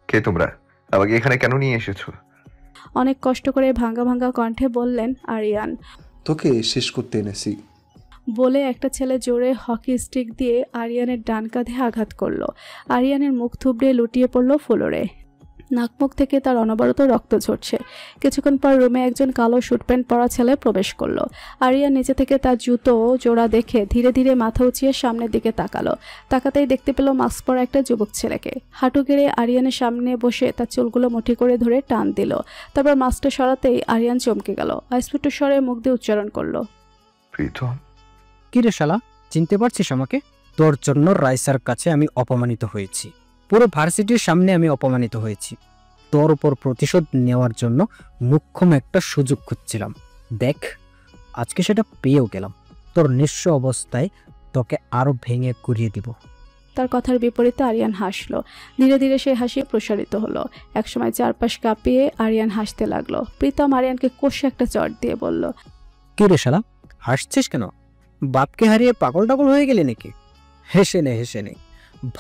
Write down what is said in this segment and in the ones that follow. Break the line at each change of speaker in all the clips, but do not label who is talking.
কে তোমরা? আমাকে এখানে কেন নিয়ে এসেছো?
অনেক কষ্ট করে ভাঙা ভাঙা কণ্ঠে বললেন আরিয়ান।
তোকে শেষ করতে এনেছি।
বলে একটা ছেলে জোরে হকি স্টিক দিয়ে আরিয়ানের ডান কাঁধে আঘাত করলো। আরিয়ানের মুখ থুবড়ে লুটিয়ে পড়ল ফ্লোরে। নাকমুখ থেকে তার অনবরত রক্ত ঝরছে। কিছুক্ষণ পর রুমে একজন কালো স্যুট প্যান্ট পরা ছেলে প্রবেশ করলো। আরিয়ান নিচে থেকে তার জুতো জোড়া দেখে ধীরে ধীরে মাথা উঁচিয়ে সামনের দিকে তাকালো। তাকাতেই দেখতে পেল মাস্ক পরা একটা যুবক ছেলেকে। হাঁটু গেড়ে আরিয়ানের সামনে বসে তার চুলগুলো মুঠি করে ধরে টান দিল। তারপর মাস্কটা সরাতেই আরিয়ান চমকে গেল। অস্ফুট স্বরে মুখ দিয়ে উচ্চারণ করলো,
প্রীতম।
কি রে শালা, চিনতে পারছিস আমাকে? তোর জন্য রাইসার কাছে আমি অপমানিত হয়েছি, পুরো ভার্সিটির সামনে আমি অপমানিত হয়েছি। তোর উপর প্রতিশোধ নেওয়ার জন্য মুখ্যম একটা সুযোগ খুঁজছিলাম। দেখ, আজকে সেটা পেয়েও গেলাম। তোর নিঃস্ব অবস্থায় তোকে আরো ভেঙে গুড়িয়ে দিব।
তার কথার বিপরীতে আরিয়ান হাসলো। ধীরে ধীরে সেই হাসি প্রসারিত হলো। একসময় চারপাশ কাঁপিয়ে আরিয়ান হাসতে লাগলো। প্রীতম আরিয়ানকে কষে একটা চট দিয়ে বলল,
কি রে শালা, হাসছিস কেন? বাপকে হারিয়ে পাগল টাগল হয়ে গেলি নাকি? হেসে নে, হেসে নে,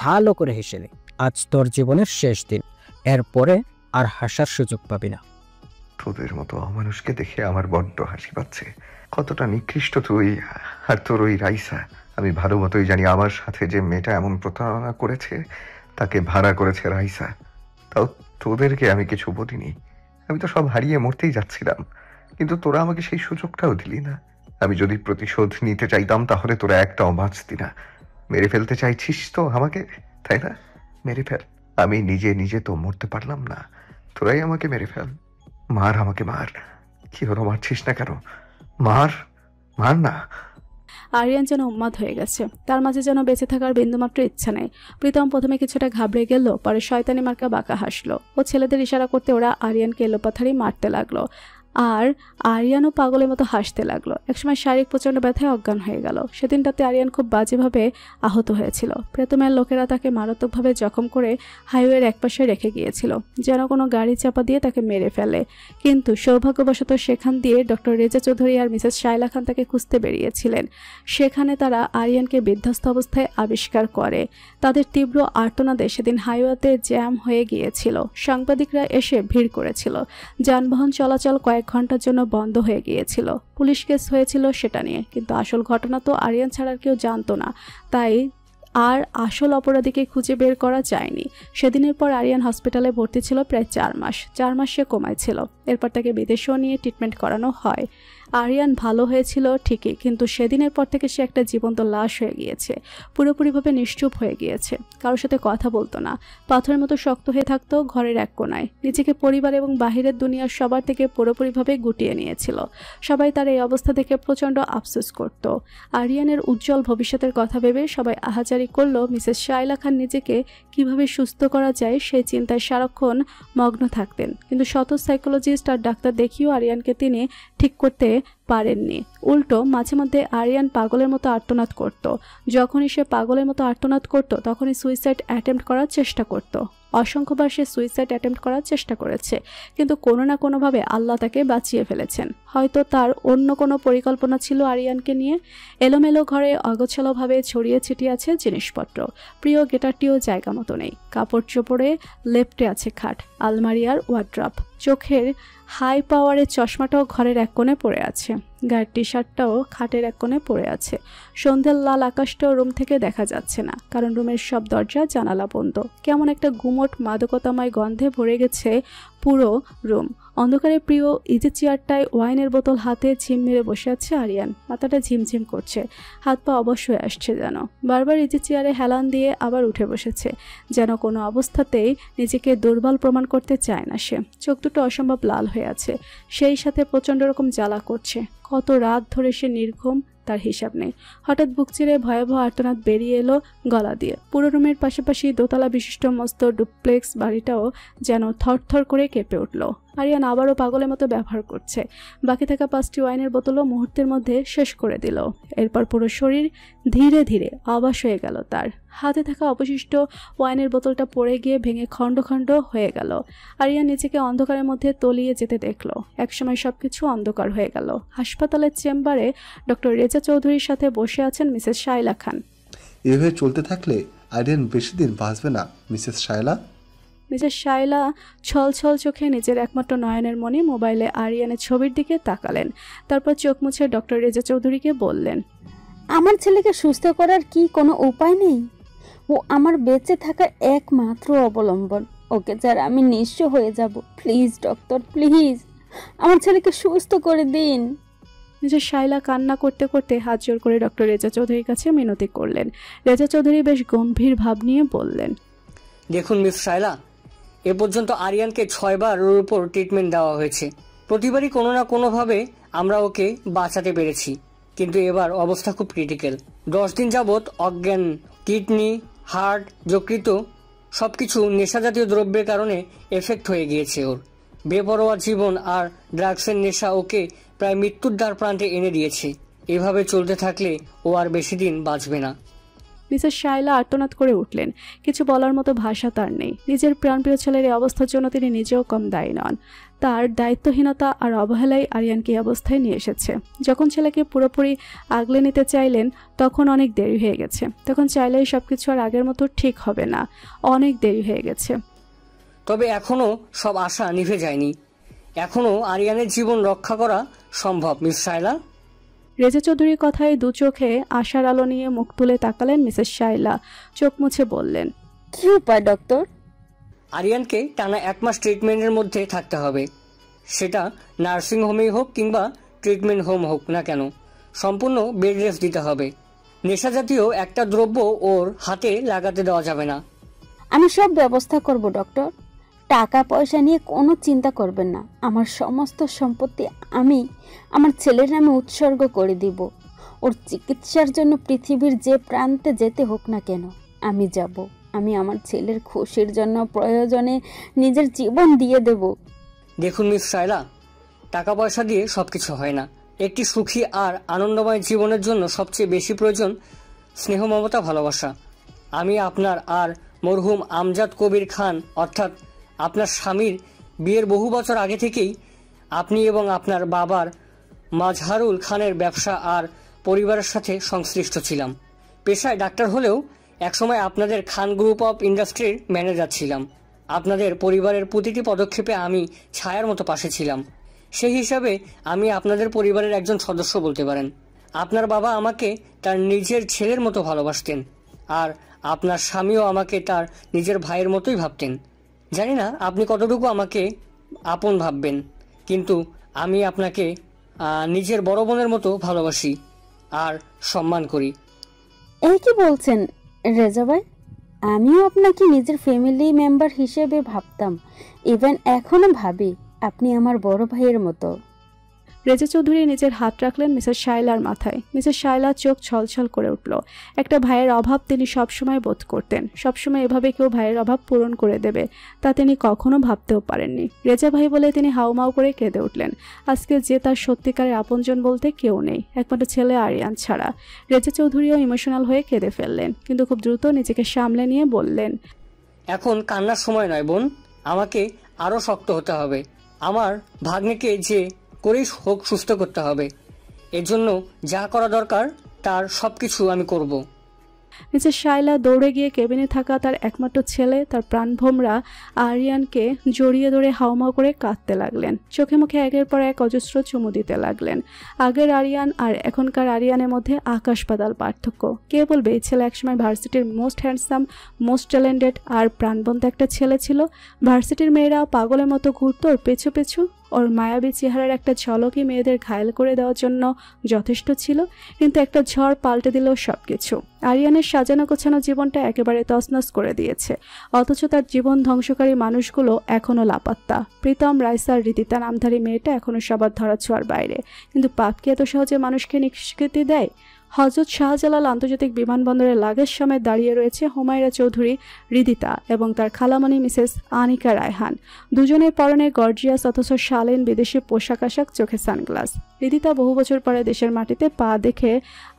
ভালো করে হেসে নে। আজ তোর জীবনের শেষ দিন, এরপরে আর হাসার সুযোগ পাবি না।
তোদের মতো অমানুষকে দেখে আমার বড্ড হাসি পাচ্ছে। কতটা নিকৃষ্ট তুই আর তোর ওই রাইসা। আমি ভালো মতোই জানি আমার সাথে যে মেয়েটা এমন প্রতারণা করেছে তাকে ভাড়া করেছে রাইসা। তাও তোদেরকে আমি কিছু বলিনি। আমি তো সব হারিয়ে মরতেই যাচ্ছিলাম, কিন্তু তোরা আমাকে সেই সুযোগটাও দিলি না। আমি যদি প্রতিশোধ নিতে চাইতাম তাহলে তোরা একটাও বাঁচতি না। মেরে ফেলতে চাইছিস তো আমাকে, তাই না? মেরে ফেল। আমি নিজে নিজে তো মরতে পারলাম না, তোরাই আমাকে মেরে ফেল। মার, আমাকে মার। কি হলো, মারছিস না কেন? মার, মার না।
আরিয়ান যেন উন্মাদ হয়ে গেছে। তার মাঝে যেন বেঁচে থাকার বিন্দুমাত্র ইচ্ছা নেই। প্রীতম প্রথমে কিছুটা ঘাবড়ে গেল, পরে শয়তানি মার্কা বাঁকা হাসলো। ও ছেলেদের ইশারা করতে ওরা আরিয়ানকে এলোপাথারি মারতে লাগলো। আর আরিয়ানও পাগলের মতো হাসতে লাগলো। একসময় শারীরিক প্রচণ্ড ব্যথায় অজ্ঞান হয়ে গেল। সেদিনটাতে আরিয়ান খুব বাজেভাবে আহত হয়েছিল। প্রেতমের লোকেরা তাকে মারাত্মকভাবে জখম করে হাইওয়ের একপাশে রেখে গিয়েছিল, যেন কোনো গাড়ি চাপা দিয়ে তাকে মেরে ফেলে। কিন্তু সৌভাগ্যবশত সেখান দিয়ে ডক্টর রেজা চৌধুরী আর মিসেস শায়লা খান তাকে খুঁজতে বেরিয়েছিলেন। সেখানে তারা আরিয়ানকে বিধ্বস্ত অবস্থায় আবিষ্কার করে। তাদের তীব্র আর্তনাদে সেদিন হাইওয়েতে জ্যাম হয়ে গিয়েছিল। সাংবাদিকরা এসে ভিড় করেছিল। যানবাহন চলাচল কয়েক ঘন্টার জন্য বন্ধ হয়ে গিয়েছিল। পুলিশ কেস হয়েছিল সেটা নিয়ে, কিন্তু আসল ঘটনা তো আরিয়ান ছাড়া কেউ জানতো না। তাই আর আসল অপরাধীকে খুঁজে বের করা যায়নি। সেদিনের পর আরিয়ান হসপিটালে ভর্তি ছিল প্রায় 4 মাস। 4 মাস সে কোমায় ছিল। এরপর তাকে বিদেশেও নিয়ে ট্রিটমেন্ট করানো হয়। আরিয়ান ভালো হয়েছিল ঠিকই, কিন্তু সেদিনের পর থেকে সে একটা জীবন্ত লাশ হয়ে গিয়েছে। পুরোপুরিভাবে নিশ্চুপ হয়ে গিয়েছে। কারোর সাথে কথা বলতো না। পাথরের মতো শক্ত হয়ে থাকতো ঘরের এক কোনায়। নিজেকে পরিবার এবং বাহিরের দুনিয়ার সবার থেকে পুরোপুরিভাবে গুটিয়ে নিয়েছিল। সবাই তার এই অবস্থা দেখে প্রচণ্ড আফসোস করত। আরিয়ানের উজ্জ্বল ভবিষ্যতের কথা ভেবে সবাই আহাজারি করলো। মিসেস শায়লা খান নিজেকে কিভাবে সুস্থ করা যায় সেই চিন্তায় সারাক্ষণ মগ্ন থাকতেন। কিন্তু শত সাইকোলজিস্ট আর ডাক্তার দেখিয়েও আরিয়ানকে তিনি ঠিক করতে পারেননি। উল্টো মাঝে মধ্যে আরিয়ান পাগলের মতো আর্তনাদ করত। যখনই সে পাগলের মতো আর্তনাদ করত তখনই সুইসাইড অ্যাটেম্প্ট করার চেষ্টা করত। অসংখ্যবার সে সুইসাইড অ্যাটেম্প্ট করার চেষ্টা করেছে, কিন্তু কোনো না কোনোভাবে আল্লাহ তাকে বাঁচিয়ে ফেলেছেন। হয়তো তার অন্য কোনো পরিকল্পনা ছিল আরিয়ানকে নিয়ে। এলোমেলো ঘরে অগোছালোভাবে ছড়িয়ে ছিটিয়ে আছে জিনিসপত্র। প্রিয় গিটারটিও জায়গা মতো নেই। কাপড় চোপড়ে লেপ্টে আছে খাট, আলমারি আর ওয়ার্ড্রপ। চোখের হাই পাওয়ারের চশমাটাও ঘরের এক কোণে পড়ে আছে। গায়ের টি শার্টটাও খাটের এক কোণে পড়ে আছে। সন্ধ্যের লাল আকাশটাও রুম থেকে দেখা যাচ্ছে না, কারণ রুমের সব দরজা জানালা বন্ধ। কেমন একটা গুমোট মাদকতাময় গন্ধে ভরে গেছে পুরো রুম। অন্ধকারে প্রিয় ইজি চেয়ারটায় ওয়াইনের বোতল হাতে ঝিম মেরে বসে আছে আরিয়ান। মাথাটা ঝিমঝিম করছে, হাত পা অবশ হয়ে আসছে যেন। বারবার ইজি চেয়ারে হেলান দিয়ে আবার উঠে বসেছে, যেন কোনো অবস্থাতেই নিজেকে দুর্বল প্রমাণ করতে চায় না সে। চোখ দুটো অসম্ভব লাল হয়ে আছে, সেই সাথে প্রচণ্ড রকম জ্বালা করছে। কত রাত ধরে সে নির্ঘুম, তার হিসাব নেই। হঠাৎ বুক চিরে ভয়াবহ আর্তনাদ বেরিয়ে এলো গলা দিয়ে। পুরো রুমের পাশাপাশি দোতলা বিশিষ্ট মস্ত ডুপ্লেক্স বাড়িটাও যেন থরথর করে কেঁপে উঠল। আরিয়ান আবারও পাগলের মতো ব্যবহার করছে। বাকি থাকা 5টি ওয়াইনের বোতলও মুহূর্তের মধ্যে শেষ করে দিল। এরপর পুরো শরীর ধীরে ধীরে অবশ হয়ে গেল তার। হাতে থাকা অবশিষ্ট ওয়াইনের বোতলটা পড়ে গিয়ে ভেঙে খণ্ড খণ্ড হয়ে গেল। আরিয়ান নিজেকে অন্ধকারের মধ্যে তলিয়ে যেতে দেখল। একসময় সবকিছু অন্ধকার হয়ে গেল। হাসপাতালের চেম্বারে ডক্টর রেজা চৌধুরীর সাথে বসে আছেন মিসেস শায়লা খান।
এভাবে চলতে থাকলে আরিয়ান বেশি দিন বাঁচবে না মিসেস শায়লা।
মিসেস শাইলা ছলছল চোখে নিজের একমাত্র নয়নের মণি মোবাইলে আরিয়ানের ছবির দিকে তাকালেন। তারপর চোখ মুছে ডক্টর রেজা চৌধুরীকে বললেন,
আমার ছেলেকে সুস্থ করার কি কোনো উপায় নেই? ও আমার বেঁচে থাকার একমাত্র অবলম্বন। ওকে ছাড়া আমি নিঃস্ব হয়ে যাব। প্লিজ ডক্টর, প্লিজ আমার ছেলেকে সুস্থ করে দিন।
মিসেস শাইলা কান্না করতে করতে হাত জোর করে ডক্টর রেজা চৌধুরীর কাছে মিনতি করলেন। রেজা চৌধুরী বেশ গম্ভীর ভাব নিয়ে বললেন,
দেখুন মিস শাইলা, এ পর্যন্ত আরিয়ানকে 6 বার ওর উপর ট্রিটমেন্ট দেওয়া হয়েছে। প্রতিবারই কোনো না কোনোভাবে আমরা ওকে বাঁচাতে পেরেছি, কিন্তু এবার অবস্থা খুব ক্রিটিক্যাল। 10 দিন যাবৎ অজ্ঞান, কিডনি, হার্ট, যকৃত সবকিছু নেশাজাতীয় দ্রব্যের কারণে এফেক্ট হয়ে গিয়েছে ওর। বেপরোয়া জীবন আর ড্রাগসের নেশা ওকে প্রায় মৃত্যুর দ্বার প্রান্তে এনে দিয়েছে। এভাবে চলতে থাকলে ও আর বেশি দিন বাঁচবে না।
মিসেস শাইলা আর্তনাদ করে উঠলেন। কিছু বলার মতো ভাষা তার নেই। নিজের প্রাণপ্রিয় ছেলের এই অবস্থার জন্য তিনি নিজেও কম দায়ী নন। তার দায়িত্বহীনতা আর অবহেলাই আরিয়ানকে এই অবস্থায় নিয়ে এসেছে। যখন ছেলেকে পুরোপুরি আগলে নিতে চাইলেন তখন অনেক দেরি হয়ে গেছে। তখন চাইলেই সবকিছু আর আগের মতো ঠিক হবে না। অনেক দেরি হয়ে গেছে।
তবে এখনো সব আশা নিভে যায়নি। এখনো আরিয়ানের জীবন রক্ষা করা সম্ভব মিস শাইলা।
রেজা চৌধুরীর কথায় দু চোখে আশার আলো নিয়ে মুখ তুলে তাকালেন মিসেস শাইলা। চোখ মুছে বললেন,
কি উপায় ডক্টর?
আরিয়ানকে টানা 1 মাস ট্রিটমেন্টের মধ্যে থাকতে হবে। সেটা নার্সিং হোমেই হোক কিংবা ট্রিটমেন্ট হোম হোক না কেন, সম্পূর্ণ বেড রেস্ট দিতে হবে। নেশাজাতীয় একটা দ্রব্য ওর হাতে লাগাতে দেওয়া যাবে না।
আমি সব ব্যবস্থা করব ডক্টর। টাকা পয়সা নিয়ে কোনো চিন্তা করবেন না। আমার সমস্ত সম্পত্তি আমি আমার ছেলের নামে উৎসর্গ করে দিব। ওর চিকিৎসার জন্য পৃথিবীর যে প্রান্তে যেতে হোক না কেন আমি যাব। আমি আমার ছেলের খুশির জন্য প্রয়োজনে নিজের জীবন দিয়ে দেব।
দেখুন মিস শাইলা, টাকা পয়সা দিয়ে সবকিছু হয় না। একটি সুখী আর আনন্দময় জীবনের জন্য সবচেয়ে বেশি প্রয়োজন স্নেহ, মমতা, ভালোবাসা। আমি আপনার আর মরহুম আমজাদ কবির খান অর্থাৎ আপনার স্বামীর বিয়ের বহু বছর আগে থেকেই আপনি এবং আপনার বাবার মাজহারুল খানের ব্যবসা আর পরিবারের সাথে সংশ্লিষ্ট ছিলাম। পেশায় ডাক্তার হলেও একসময় আপনাদের খান গ্রুপ অফ ইন্ডাস্ট্রির ম্যানেজার ছিলাম। আপনাদের পরিবারের প্রতিটি পদক্ষেপে আমি ছায়ার মতো পাশে ছিলাম। সেই হিসাবে আমি আপনাদের পরিবারের একজন সদস্য বলতে পারেন। আপনার বাবা আমাকে তার নিজের ছেলের মতো ভালোবাসতেন, আর আপনার স্বামীও আমাকে তার নিজের ভাইয়ের মতোই ভাবতেন। জানি না আপনি কতটুকু আমাকে আপন ভাববেন, কিন্তু আমি আপনাকে নিজের বড় বোনের মতো ভালোবাসি আর সম্মান করি।
এই কি বলছেন রেজা ভাই? আমিও আপনাকে নিজের ফ্যামিলি মেম্বার হিসেবে ভাবতাম। ইভেন এখনো ভাবি। আপনি আমার বড় ভাইয়ের মতো।
রেজা চৌধুরী নিজের হাত রাখলেন মিসেস শাইলার মাথায়। মিসেস শাইলার চোখ ছলছল করে উঠল। একটা ভাইয়ের অভাব তিনি সবসময় বোধ করতেন। সবসময় এভাবে কেউ ভাইয়ের অভাব পূরণ করে দেবে তা তিনি কখনো ভাবতেও পারেননি। রেজা ভাই বলে তিনি হাউমাউ করে কেঁদে উঠলেন। আজকে যে তার সত্যিকারের আপনজন বলতে কেউ নেই, একমাত্র ছেলে আরিয়ান ছাড়া। রেজা চৌধুরীও ইমোশনাল হয়ে কেঁদে ফেললেন, কিন্তু খুব দ্রুত নিজেকে সামলে নিয়ে বললেন,
এখন কান্নার সময় নয় বোন, আমাকে আরও শক্ত হতে হবে। আমার ভাগ্নেকে যে করেই হোক সুস্থ করতে হবে। এর জন্য যা করা দরকার তার সবকিছু আমি করব।
মিসেস শাইলা দৌড়ে গিয়ে কেবিনে থাকা তার একমাত্র ছেলে, তার প্রাণভোমরা আরিয়ানকে জড়িয়ে ধরে হাউমাউ করে কাঁদতে লাগলেন। চোখে মুখে একের পর এক অজস্র চুমু দিতে লাগলেন। আগের আরিয়ান আর এখনকার আরিয়ানের মধ্যে আকাশ পাতাল পার্থক্য। কে বলবে এই ছেলে একসময় ভার্সিটির মোস্ট হ্যান্ডসাম, মোস্ট ট্যালেন্টেড আর প্রাণবন্ত একটা ছেলে ছিল। ভার্সিটির মেয়েরা পাগলের মতো ঘুরত ওর পেছু পেছু। ওর মায়াবী চেহারার একটা ঝলকই মেয়েদের ঘায়েল করে দেওয়ার জন্য যথেষ্ট ছিল, কিন্তু একটা ঝড় পাল্টে দিল সবকিছু। আরিয়ানের সাজানো গোছানো জীবনটা একেবারে তছনছ করে দিয়েছে, অথচ তার জীবন ধ্বংসকারী মানুষগুলো এখনো লাপাত্তা। প্রীতম, রাইসার, রিদিতা নামধারী মেয়েটা এখনো সবার ধরাছোঁয়ার বাইরে, কিন্তু পাপ কি এত সহজে মানুষকে নিষ্কৃতি দেয়? হযরত শাহজালাল আন্তর্জাতিক বিমানবন্দরের লাগেজ সমেত দাঁড়িয়ে রয়েছে হুমায়রা চৌধুরী, রিদিতা এবং তার খালামণি মিসেস আনিকা রায়হান। দুজনের পরনে গর্জিয়াস অথচ শালীন বিদেশি পোশাক আশাক, চোখে সানগ্লাস। রিদিতা বহু বছর পরে দেশের মাটিতে পা দেখে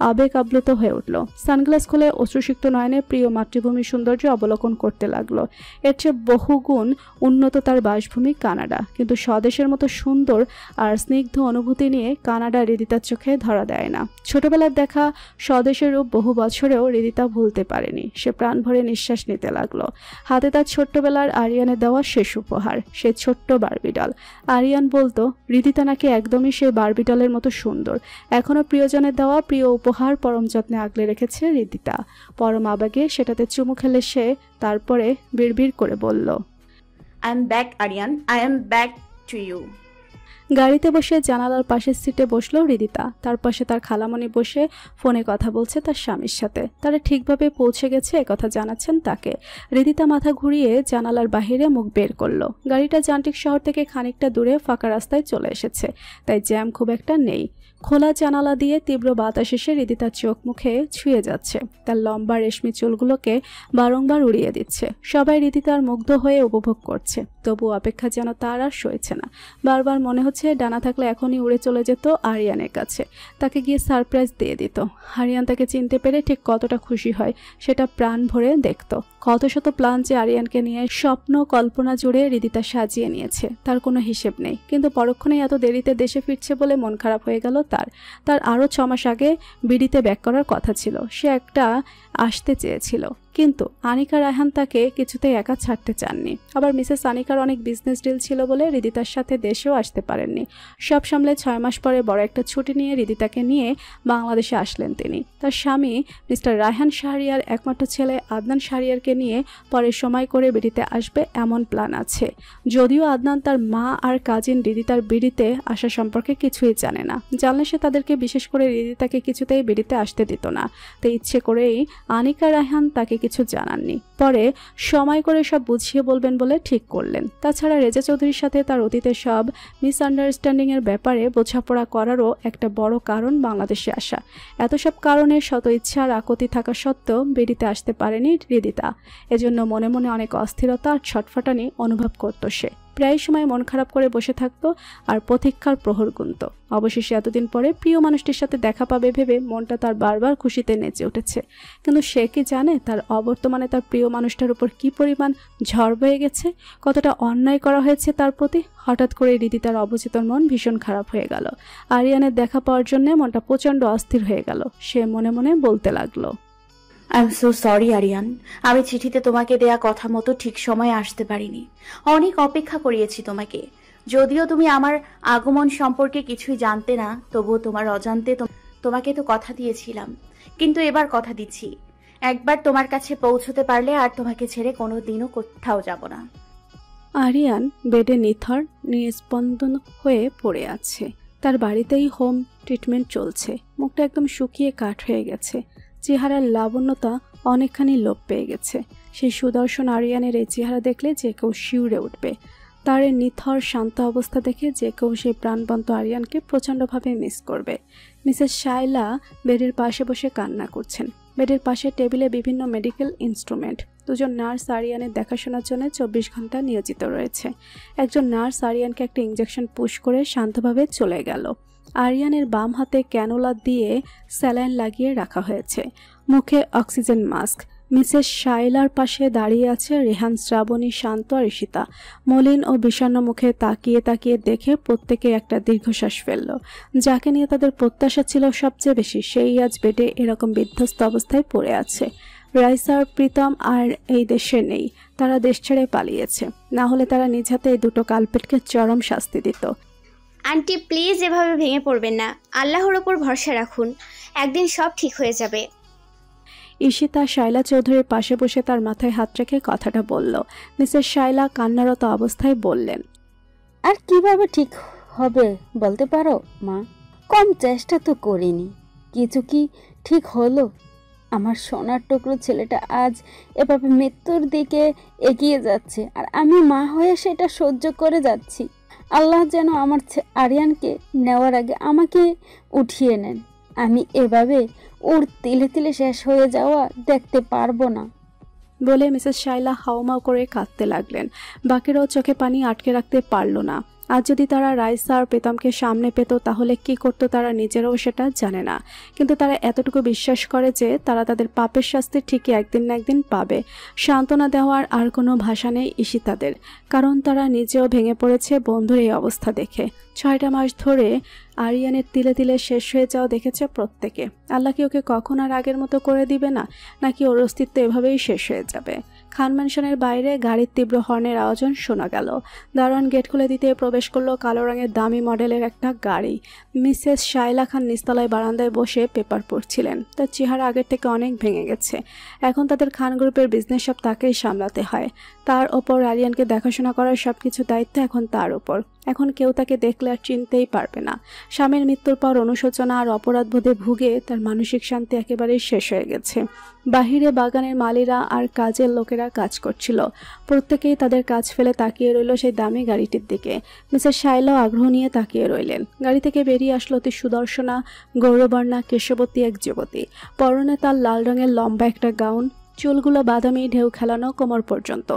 আবেগ আপ্লুত হয়ে উঠল। সানগ্লাস খুলে অশ্রুসিক্ত নয়নে প্রিয় মাতৃভূমির সৌন্দর্য অবলোকন করতে লাগলো। এর চেয়ে বহুগুণ উন্নত তার বাসভূমি কানাডা, কিন্তু স্বদেশের মতো সুন্দর আর স্নিগ্ধ অনুভূতি নিয়ে কানাডা রিদিতার চোখে ধরা দেয় না। ছোটবেলার দেখা স্বদেশের রূপ বহু বছরেও রিদিতা ভুলতে পারেনি। সে প্রাণ ভরে নিঃশ্বাস নিতে লাগলো। হাতে তার ছোট্টবেলার আরিয়ানের দেওয়া শেষ উপহার, সে ছোট্ট বারবিডল। আরিয়ান বলতো রিদিতা নাকি একদমই সে বারবিডলের মতো সুন্দর। এখনো প্রিয়জনের দেওয়া প্রিয় উপহার পরম যত্নে আগলে রেখেছে রিদিতা। পরম আবেগে সেটাতে চুমু খেলে সে তারপরে বিড়বিড় করে বলল,
I am back, Aryan. I am back to you.
গাড়িতে বসে জানালার পাশের সিটে বসলো রিদিতা। তার পাশে তার খালামণি বসে ফোনে কথা বলছে তার স্বামীর সাথে। তারা ঠিকভাবে পৌঁছে গেছে একথা জানাচ্ছেন তাকে। রিদিতা মাথা ঘুরিয়ে জানালার বাহিরে মুখ বের করলো। গাড়িটা যান্ত্রিক শহর থেকে খানিকটা দূরে ফাঁকা রাস্তায় চলে এসেছে, তাই জ্যাম খুব একটা নেই। খোলা জানালা দিয়ে তীব্র বাতাস এসে রিদিতার চোখ মুখে ছুঁয়ে যাচ্ছে। তার লম্বা রেশমি চুলগুলোকে বারংবার উড়িয়ে দিচ্ছে। সবাই রিদিতার মুগ্ধ হয়ে উপভোগ করছে, তবু অপেক্ষা যেন তার আর সইছে না। বারবার মনে হচ্ছে ডানা থাকলে এখনই উড়ে চলে যেত আরিয়ানের কাছে, তাকে গিয়ে সারপ্রাইজ দিয়ে দিত। আরিয়ান তাকে চিনতে পেরে ঠিক কতটা খুশি হয় সেটা প্রাণ ভরে দেখত। কত শত প্ল্যান যে আরিয়ানকে নিয়ে স্বপ্ন কল্পনা জুড়ে রিদিতা সাজিয়ে নিয়েছে তার কোনো হিসেব নেই। কিন্তু পরক্ষণে এত দেরিতে দেশে ফিরছে বলে মন খারাপ হয়ে গেল তার আরও 6 মাস আগে বিডিতে ব্যাক করার কথা ছিল। সে একটা আসতে চেয়েছিল, কিন্তু আনিকা রায়হান তাকে কিছুতেই একা ছাড়তে চাননি। আবার মিসেস আনিকার অনেক বিজনেস ডিল ছিল বলে রিদিতার সাথে দেশেও আসতে পারেননি। সব সামলে 6 মাস পরে বড় একটা ছুটি নিয়ে রিদিতাকে নিয়ে বাংলাদেশে আসলেন তিনি। তার স্বামী মিস্টার রায়হান শাহরিয়ার একমাত্র ছেলে আদনান শাহরিয়ারকে নিয়ে পরে সময় করে বিডিতে আসবে এমন প্ল্যান আছে। যদিও আদনান তার মা আর কাজিন রিদিতার বিডিতে আসা সম্পর্কে কিছুই জানে না। জানলে সে তাদেরকে, বিশেষ করে রিদিতাকে কিছুতেই বিডিতে আসতে দিত না। তাই ইচ্ছে করেই আনিকা রায়হান তাকে কিছু জানাননি। পরে সময় করে সব বুঝিয়ে বলবেন বলে ঠিক করলেন। তাছাড়া রেজা চৌধুরীর সাথে তার অতীতের সব মিসআন্ডারস্ট্যান্ডিং এর ব্যাপারে বোঝাপড়া করারও একটা বড় কারণ বাংলাদেশে আসা। এত সব কারণে শত ইচ্ছা আর আকতি থাকা সত্ত্বেও বিডিতে আসতে পারেনি রিদিতা। এজন্য মনে মনে অনেক অস্থিরতা আর ছটফটানি অনুভব করত সে। প্রায় সময় মন খারাপ করে বসে থাকতো আর প্রতীক্ষার প্রহর গুনত। অবশেষে এতদিন পরে প্রিয় মানুষটির সাথে দেখা পাবে ভেবে মনটা তার বারবার খুশিতে নেচে উঠেছে। কিন্তু সে কি জানে তার অবর্তমানে তার প্রিয় মানুষটার উপর কি পরিমাণ ঝড় বয়ে গেছে, কতটা অন্যায় করা হয়েছে তার প্রতি। হঠাৎ করে রিদিতার অবচেতন মন ভীষণ খারাপ হয়ে গেল। আরিয়ানের দেখা পাওয়ার জন্য মনটা প্রচণ্ড অস্থির হয়ে গেল। সে মনে মনে বলতে লাগলো,
I am so sorry Aryan, আমি চিঠিতে তোমাকে দেয়া কথা মতো ঠিক সময়ে আসতে পারিনি। অনেক অপেক্ষা করিয়েছি তোমাকে। যদিও তুমি আমার আগমন সম্পর্কে কিছুই জানতে না, তবুও তোমার অজান্তে তোমাকে তো কথা দিয়েছিলাম। কিন্তু এবার কথা দিচ্ছি, একবার তোমার কাছে পৌঁছতে পারলে আর তোমাকে ছেড়ে কোনো দিনও কোথাও যাব না।
আরিয়ান বেডে নিথর নিস্পন্দন হয়ে পড়ে আছে। তার বাড়িতেই হোম ট্রিটমেন্ট চলছে। মুখটা একদম শুকিয়ে কাঠ হয়ে গেছে। চেহারার লাবণ্যতা অনেকখানি লোপ পেয়ে গেছে। সেই সুদর্শন আরিয়ানের এই চেহারা দেখলে যে কেউ শিউরে উঠবে। তার এই নিথর শান্ত অবস্থা দেখে যে কেউ সেই প্রাণবন্ত আরিয়ানকে প্রচণ্ডভাবে মিস করবে। মিসেস শাইলা বেডের পাশে বসে কান্না করছেন। বেডের পাশে টেবিলে বিভিন্ন মেডিকেল ইনস্ট্রুমেন্ট। দুজন নার্স আরিয়ানের দেখাশোনার জন্য 24 ঘন্টা নিয়োজিত রয়েছে। একজন নার্স আরিয়ানকে একটা ইঞ্জেকশন পুশ করে শান্তভাবে চলে গেল। আরিয়ানের বাম হাতে ক্যানোলা দিয়ে স্যালাইন লাগিয়ে রাখা হয়েছে, মুখে অক্সিজেন মাস্ক। মিসেস শাইলার পাশে দাঁড়িয়ে আছে রেহান, শ্রাবণী, শান্ত আর ঈশিতা। মলিন ও বিষণ্ণ মুখে তাকিয়ে তাকিয়ে দেখে প্রত্যেকে একটা দীর্ঘশ্বাস ফেলল। যাকে নিয়ে তাদের প্রত্যাশা ছিল সবচেয়ে বেশি, সেই আজ বেডে এরকম বিধ্বস্ত অবস্থায় পড়ে আছে। রাইসা আর প্রীতম আর এই দেশে নেই, তারা দেশ ছেড়ে পালিয়েছে। না হলে তারা নিজ হাতে এই দুটো কালপেটকে চরম শাস্তি দিত।
আন্টি প্লিজ এভাবে ভেঙে পড়বেন না, আল্লাহর ওপর ভরসা রাখুন, একদিন সব ঠিক হয়ে যাবে।
ঈশিতা শাইলা চৌধুরীর পাশে বসে তার মাথায় হাত রেখে কথাটা বলল। মিসেস শাইলা কান্নারত অবস্থায় বললেন,
আর কিভাবে ঠিক হবে বলতে পারো মা? কম চেষ্টা তো করিনি, কিছু কি ঠিক হলো? আমার সোনার টুকরো ছেলেটা আজ এভাবে মৃত্যুর দিকে এগিয়ে যাচ্ছে, আর আমি মা হয়ে সেটা সহ্য করে যাচ্ছি। আল্লাহ যেন আমার আরিয়ানকে নেওয়ার আগে আমাকে উঠিয়ে নেন। আমি এভাবে ওর তিলে তিলে শেষ হয়ে যাওয়া দেখতে পারবো না।
বলে মিসেস শাইলা হাউমাউ করে কাঁদতে লাগলেন। বাকিরাও চোখে পানি আটকে রাখতে পারল না। আজ যদি তারা রাইসা আর প্রীতমকে সামনে পেত তাহলে কি করতো তারা নিজেরাও সেটা জানে না, কিন্তু তারা এতটুকু বিশ্বাস করে যে তারা তাদের পাপের শাস্তি ঠিকই একদিন না একদিন পাবে। সান্ত্বনা দেওয়ার আর কোনো ভাষা নেই ঈশিতাদের, কারণ তারা নিজেও ভেঙে পড়েছে বন্ধুর এই অবস্থা দেখে। 6টা মাস ধরে আরিয়ানের তিলে তিলে শেষ হয়ে যাওয়া দেখেছে প্রত্যেকে। আল্লাহ কি ওকে কখন আর আগের মতো করে দিবে না, নাকি ওর অস্তিত্ব এভাবেই শেষ হয়ে যাবে? খান ম্যানশনের বাইরে গাড়ির তীব্র হর্নের আওয়াজ শোনা গেল। দারোয়ান গেট খুলে দিতে প্রবেশ করলো কালো রঙের দামি মডেলের একটা গাড়ি। মিসেস শায়লা খান নিচতলায় বারান্দায় বসে পেপার পড়ছিলেন। তার চেহারা আগের থেকে অনেক ভেঙে গেছে। এখন তাদের খান গ্রুপের বিজনেস সব তাকেই সামলাতে হয়। তার ওপর আরিয়ানকে দেখাশোনা করার সবকিছু দায়িত্ব এখন তার ওপর। এখন কেউ তাকে দেখলে আর চিনতেই পারবে না। স্বামীর মৃত্যুর পর অনুশোচনা আর অপরাধবোধে ভুগে তার মানসিক শান্তি একেবারেই শেষ হয়ে গেছে। বাহিরে বাগানের মালিরা আর কাজের লোকেরা কাজ করছিল। প্রত্যেকেই তাদের কাজ ফেলে তাকিয়ে রইল সেই দামি গাড়িটির দিকে। মিসেস শায়লাও আগ্রহ নিয়ে তাকিয়ে রইলেন। গাড়ি থেকে বেরিয়ে আসলো অতি সুদর্শনা গৌরবর্ণা কেশবতী এক যুবতী। পরনে তার লাল রঙের লম্বা একটা গাউন, চুলগুলো বাদামি ঢেউ খেলানো কোমর পর্যন্ত,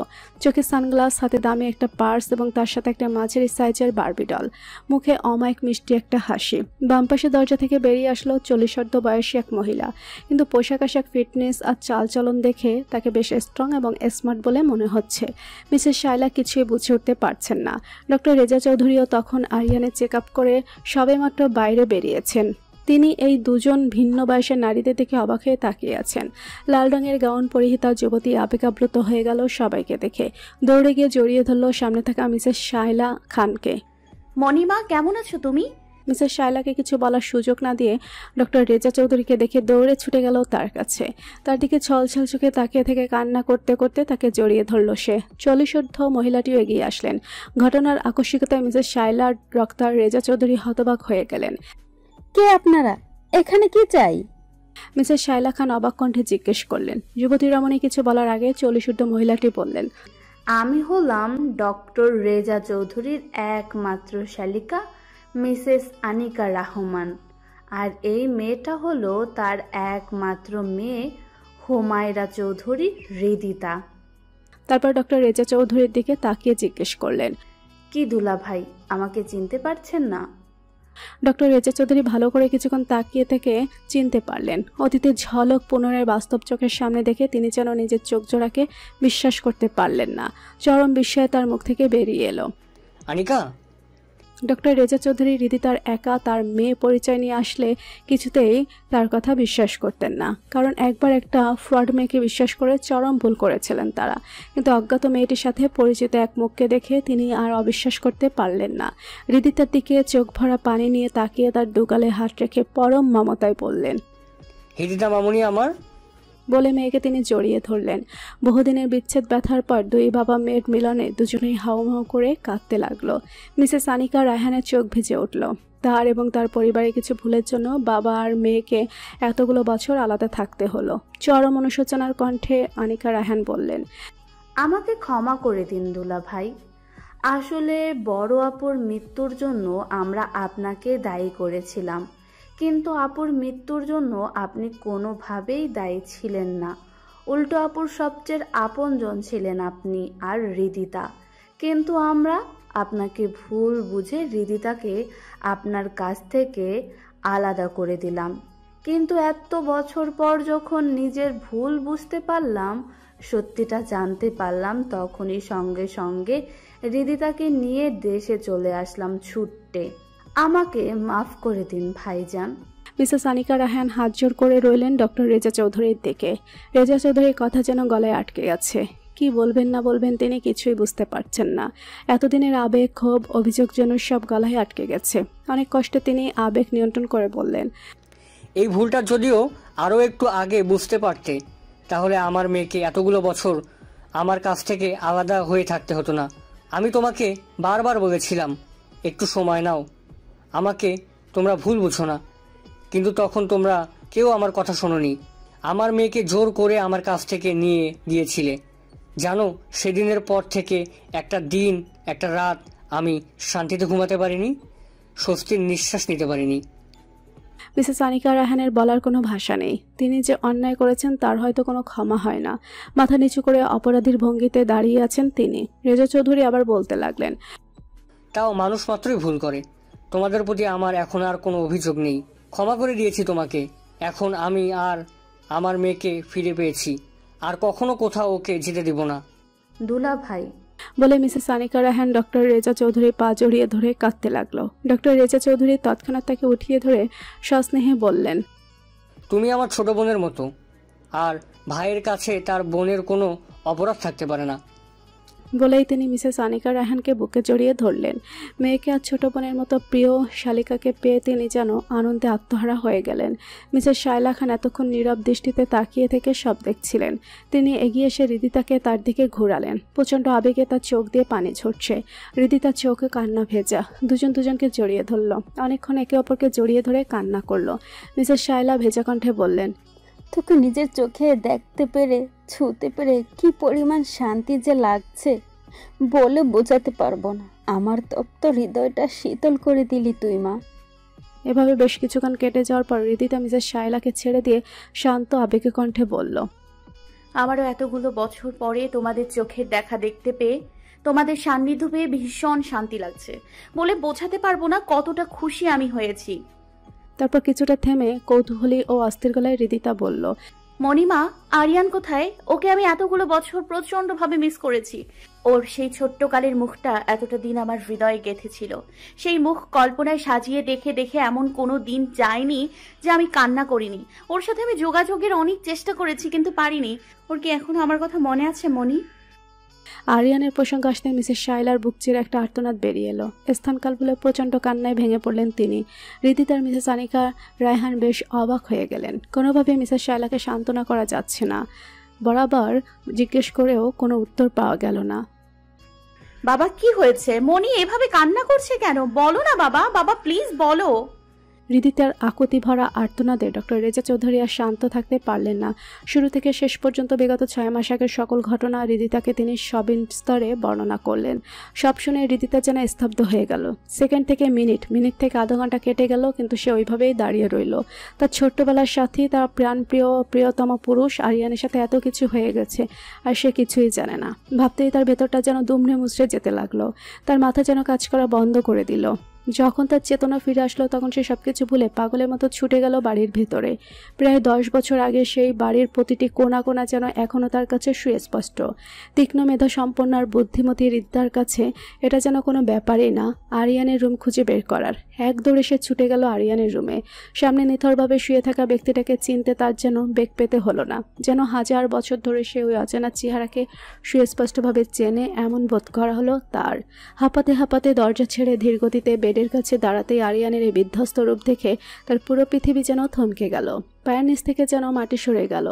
চোখে সানগ্লাস, হাতে দামি একটা পার্স এবং তার সাথে একটা মাঝারি সাইজের বারবি ডল, মুখে অমায়িক মিষ্টি একটা হাসি। বাম পাশে দরজা থেকে বেরিয়ে আসলো 40 বয়সী এক মহিলা, কিন্তু পোশাক আশাক, ফিটনেস আর চালচলন দেখে তাকে বেশ স্ট্রং এবং স্মার্ট বলে মনে হচ্ছে। মিসেস শায়লা কিছুই বুঝে উঠতে পারছেন না। ডক্টর রেজা চৌধুরীও তখন আরিয়ানের চেক আপ করে সবেমাত্র বাইরে বেরিয়েছেন। তিনি এই দুজন ভিন্ন বয়সের নারীদের দিকে অবাক হয়ে তাকিয়ে আছেন। লাল রঙের গাউন পরিহিতা যুবতী আবেগাপ্লুত হয়ে গেল সবাইকে দেখে। দৌড়ে গিয়ে জড়িয়ে ধরল সামনে থাকা মিসেস শায়লা খানকে।
মণিমা, কেমন আছো তুমি?
মিসেস শায়লাকে কিছু বলার সুযোগ না দিয়ে ডক্টর রেজা চৌধুরীকে দেখে দৌড়ে ছুটে গেল তার কাছে। তার দিকে ছলছল চোখে তাকিয়ে থেকে কান্না করতে করতে তাকে জড়িয়ে ধরল সে। 40 মহিলাটিও এগিয়ে আসলেন। ঘটনার আকস্মিকতায় মিসেস শায়লা আর ডক্টর রেজা চৌধুরী হতবাক হয়ে গেলেন।
কে আপনারা? এখানে কি চাই?
মিসেস শায়লা খান অবাক কণ্ঠে জিজ্ঞেস করলেন। যুবতী রমণী কিছু বলার আগে 40 মহিলাটি বললেন,
আমি হলাম ডক্টর রেজা চৌধুরীর একমাত্র শালিকা মিসেস আনিকা রহমান, আর এই মেয়েটা হলো তার একমাত্র মেয়ে হুমায়রা চৌধুরী হৃদিতা।
তারপর ডক্টর রেজা চৌধুরীর দিকে তাকিয়ে জিজ্ঞেস করলেন,
কি দুলা ভাই, আমাকে চিনতে পারছেন না?
ডক্টর রেজা চৌধুরী ভালো করে কিছুক্ষণ তাকিয়ে থেকে চিনতে পারলেন। অতীতের ঝলক পুনরায় বাস্তব চোখের সামনে দেখে তিনি যেন নিজের চোখ জোড়াকে বিশ্বাস করতে পারলেন না। চরম বিস্ময় তার মুখ থেকে বেরিয়ে এলো।
আনিকা?
ডক্টর রেজা চৌধুরী রীতিতার একা তার মেয়ে পরিচয় নিয়ে আসলে কিছুতেই তার কথা বিশ্বাস করতেন না, কারণ একবার একটা ফ্রড মেয়েকে বিশ্বাস করে চরম ভুল করেছিলেন তারা। কিন্তু অজ্ঞাত মেয়েটির সাথে পরিচিত এক মুখকে দেখে তিনি আর অবিশ্বাস করতে পারলেন না। হৃদিতার দিকে চোখ ভরা পানি নিয়ে তাকিয়ে তার দুগালে হাত রেখে পরম মমতায় বললেন,
হৃদিতা মামুনি আমার।
বলে মেয়েকে তিনি জড়িয়ে ধরলেন। বহুদিনের বিচ্ছেদ ব্যথার পর দুই বাবা মেয়ের মিলনে দুজনেই হাউমাউ করে কাঁদতে লাগলো। মিসেস আনিকা রায়হানের চোখ ভিজে উঠল। তার এবং তার পরিবারের কিছু ভুলের জন্য বাবা আর মেয়েকে এতগুলো বছর আলাদা থাকতে হলো। চরম অনুশোচনার কণ্ঠে আনিকা রায়হান বললেন,
আমাকে ক্ষমা করে দিন দুলা ভাই। আসলে বড় আপুর মৃত্যুর জন্য আমরা আপনাকে দায়ী করেছিলাম, কিন্তু আপুর মৃত্যুর জন্য আপনি কোনোভাবেই দায়ী ছিলেন না। উল্টো আপুর সবচেয়ে আপনজন ছিলেন আপনি আর হৃদিতা। কিন্তু আমরা আপনাকে ভুল বুঝে হৃদিতাকে আপনার কাছ থেকে আলাদা করে দিলাম। কিন্তু এত বছর পর যখন নিজের ভুল বুঝতে পারলাম, সত্যিটা জানতে পারলাম, তখনই সঙ্গে সঙ্গে হৃদিতাকে নিয়ে দেশে চলে আসলাম ছুট্টে। আমাকে মাফ করে দিন ভাইজান।
মিসেস আনিকা রায়হান হাত জোড় করে রইলেন ডক্টর রেজা চৌধুরীর দিকে। রেজা চৌধুরীর কথা যেন গলায় আটকে গেছে। কি বলবেন না বলবেন তিনি কিছুই বুঝতে পারছেন না। এতদিনের আবেগ, ক্ষোভ, অভিযোগ যেন সব গলায় আটকে গেছে। অনেক কষ্টে তিনি আবেগ নিয়ন্ত্রণ করে বললেন,
এই ভুলটা যদিও আরও একটু আগে বুঝতে পারতে, তাহলে আমার মেয়েকে এতগুলো বছর আমার কাছ থেকে আলাদা হয়ে থাকতে হতো না। আমি তোমাকে বারবার বলেছিলাম একটু সময় নাও, আমাকে তোমরা ভুল বুঝো না, কিন্তু তখন তোমরা কেউ আমার কথা শোনোনি। আমার মেয়েকে জোর করে আমার কাছ থেকে নিয়ে গিয়েছিলে। জানো, সেদিনের পর থেকে একটা দিন, একটা রাত আমি শান্তিতে ঘুমাতে পারিনি, স্বস্তির নিঃশ্বাস নিতে পারিনি।
মিসেস আনিকা রায়হানের বলার কোনো ভাষা নেই। তিনি যে অন্যায় করেছেন তার হয়তো কোনো ক্ষমা হয় না। মাথা নিচু করে অপরাধীর ভঙ্গিতে দাঁড়িয়ে আছেন তিনি। রেজা চৌধুরী আবার বলতে লাগলেন,
তাও মানুষ মাত্রই ভুল করে। তোমাদের প্রতি আমার এখন আর কোনো অভিযোগ নেই, ক্ষমা করে দিয়েছি তোমাকে। এখন আমি আর আমার মেয়েকে ফিরে পেয়েছি, আর কখনো কোথাও ওকে যেতে দিব না।
দুলা ভাই,
বলে মিসেস আনিকা রায়হান ডক্টর রেজা চৌধুরীর পা জড়িয়ে ধরে কাঁদতে লাগলো। ডক্টর রেজা চৌধুরী তৎক্ষণাৎ তাকে উঠিয়ে ধরে সস্নেহে বললেন,
তুমি আমার ছোট বোনের মতো, আর ভাইয়ের কাছে তার বোনের কোনো অপরাধ থাকতে পারে না।
বলেই তিনি মিসেস আনিকা রায়হানকে বুকে জড়িয়ে ধরলেন। মেয়েকে আর ছোট বোনের মতো প্রিয় শালিকাকে পেয়ে তিনি যেন আনন্দে আত্মহারা হয়ে গেলেন। মিসেস শায়লা খান এতক্ষণ নীরব দৃষ্টিতে তাকিয়ে থেকে সব দেখছিলেন। তিনি এগিয়ে এসে হৃদিতাকে তার দিকে ঘোরালেন। প্রচণ্ড আবেগে তার চোখ দিয়ে পানি ঝরছে। হৃদিতার চোখে কান্না ভেজা। দুজন দুজনকে জড়িয়ে ধরল। অনেকক্ষণ একে অপরকে জড়িয়ে ধরে কান্না করলো। মিসেস শায়লা ভেজা কণ্ঠে বললেন,
তোকে নিজের চোখে দেখতে পেরে, ছুঁতে পেরে কি পরিমাণ শান্তি যে লাগছে বলে বোঝাতে পারবো না। আমার তপ্ত হৃদয়টা শীতল করে দিলি তুই মা।
এভাবে বেশ কিছুক্ষণ কেটে যাওয়ার পর হৃদিতা মিসেস শায়লাকে ছেড়ে দিয়ে শান্ত আবেগে কণ্ঠে বলল,
আমারও এতগুলো বছর পরে তোমাদের চোখের দেখা দেখতে পেয়ে, তোমাদের সান্নিধ্য পেয়ে ভীষণ শান্তি লাগছে। বলে বোঝাতে পারবো না কতটা খুশি আমি হয়েছি।
তারপর কিছুটা থেমে কৌতূহলী ও অস্থির গলায় হৃদিতা বলল,
মণিমা, আরিয়ান কোথায়? ওকে আমি এতগুলো বছর প্রচন্ডভাবে মিস করেছি। ওর সেই ছোট্টকালের মুখটা এতটা দিন আমার হৃদয়ে গেঁথেছিল। সেই মুখ কল্পনায় সাজিয়ে দেখে দেখে এমন কোনো দিন যায়নি যে আমি কান্না করিনি। ওর সাথে আমি যোগাযোগের অনেক চেষ্টা করেছি, কিন্তু পারিনি। ওর কি এখনো আমার কথা মনে আছে মণি?
আরিয়ানের প্রসঙ্গ আসতে মিসেস শায়লার বুক চিরে একটা আর্তনাদ বেরিয়ে এলো। স্থানকাল বলে প্রচণ্ড কান্নায় ভেঙে পড়লেন তিনি। হৃদিতার মিসেস আনিকা রায়হান বেশ অবাক হয়ে গেলেন। কোনোভাবে মিসেস শায়লাকে সান্ত্বনা করা যাচ্ছে না। বরাবর জিজ্ঞেস করেও কোনো উত্তর পাওয়া গেল না।
বাবা কি হয়েছে? মণি এভাবে কান্না করছে কেন? বলো না বাবা, বাবা প্লিজ বলো।
হৃদিতার আকুতি ভরা আর্তনাদে ডক্টর রেজা চৌধুরী আর শান্ত থাকতে পারলেন না। শুরু থেকে শেষ পর্যন্ত বিগত 6 মাস আগের সকল ঘটনা হৃদিতাকে তিনি সবিস্তরে বর্ণনা করলেন। সব শুনে হৃদিতা যেন স্তব্ধ হয়ে গেল। সেকেন্ড থেকে মিনিট, মিনিট থেকে আধা ঘন্টা কেটে গেল, কিন্তু সে ওইভাবেই দাঁড়িয়ে রইল। তার ছোট্টবেলার সাথী, তার প্রাণপ্রিয় প্রিয়তম পুরুষ আরিয়ানের সাথে এত কিছু হয়ে গেছে, আর সে কিছুই জানে না। ভাবতেই তার ভেতরটা যেন দুমড়ে মুচড়ে যেতে লাগলো। তার মাথা যেন কাজ করা বন্ধ করে দিল। যখন তার চেতনা ফিরে আসলো তখন সে সবকিছু ভুলে পাগলের মতো ছুটে গেল বাড়ির ভেতরে। প্রায় 10 বছর আগে সেই বাড়ির প্রতিটি কোণা কোণা যেন এখনও তার কাছে সুস্পষ্ট। তীক্ষ্ণ মেধা সম্পন্ন আর বুদ্ধিমতী হৃদিতার কাছে এটা যেন কোনো ব্যাপারই না আরিয়ানের রুম খুঁজে বের করার। এক দৌড়ে সে ছুটে গেল আরিয়ানের রুমে। সামনে নিথরভাবে শুয়ে থাকা ব্যক্তিটাকে চিনতে তার যেন বেগ পেতে হলো না। যেন 1000 বছর ধরে সে ওই অজানা চেহারাকে সুস্পষ্টভাবে চেনে এমন বোধ করা হলো তার। হাঁপাতে হাঁপাতে দরজা ছেড়ে ধীরগতিতে বেডের কাছে দাঁড়াতেই আরিয়ানের এই বিধ্বস্ত রূপ দেখে তার পুরো পৃথিবী যেন থমকে গেল। পায়ের নিচ থেকে যেন মাটি সরে গেল।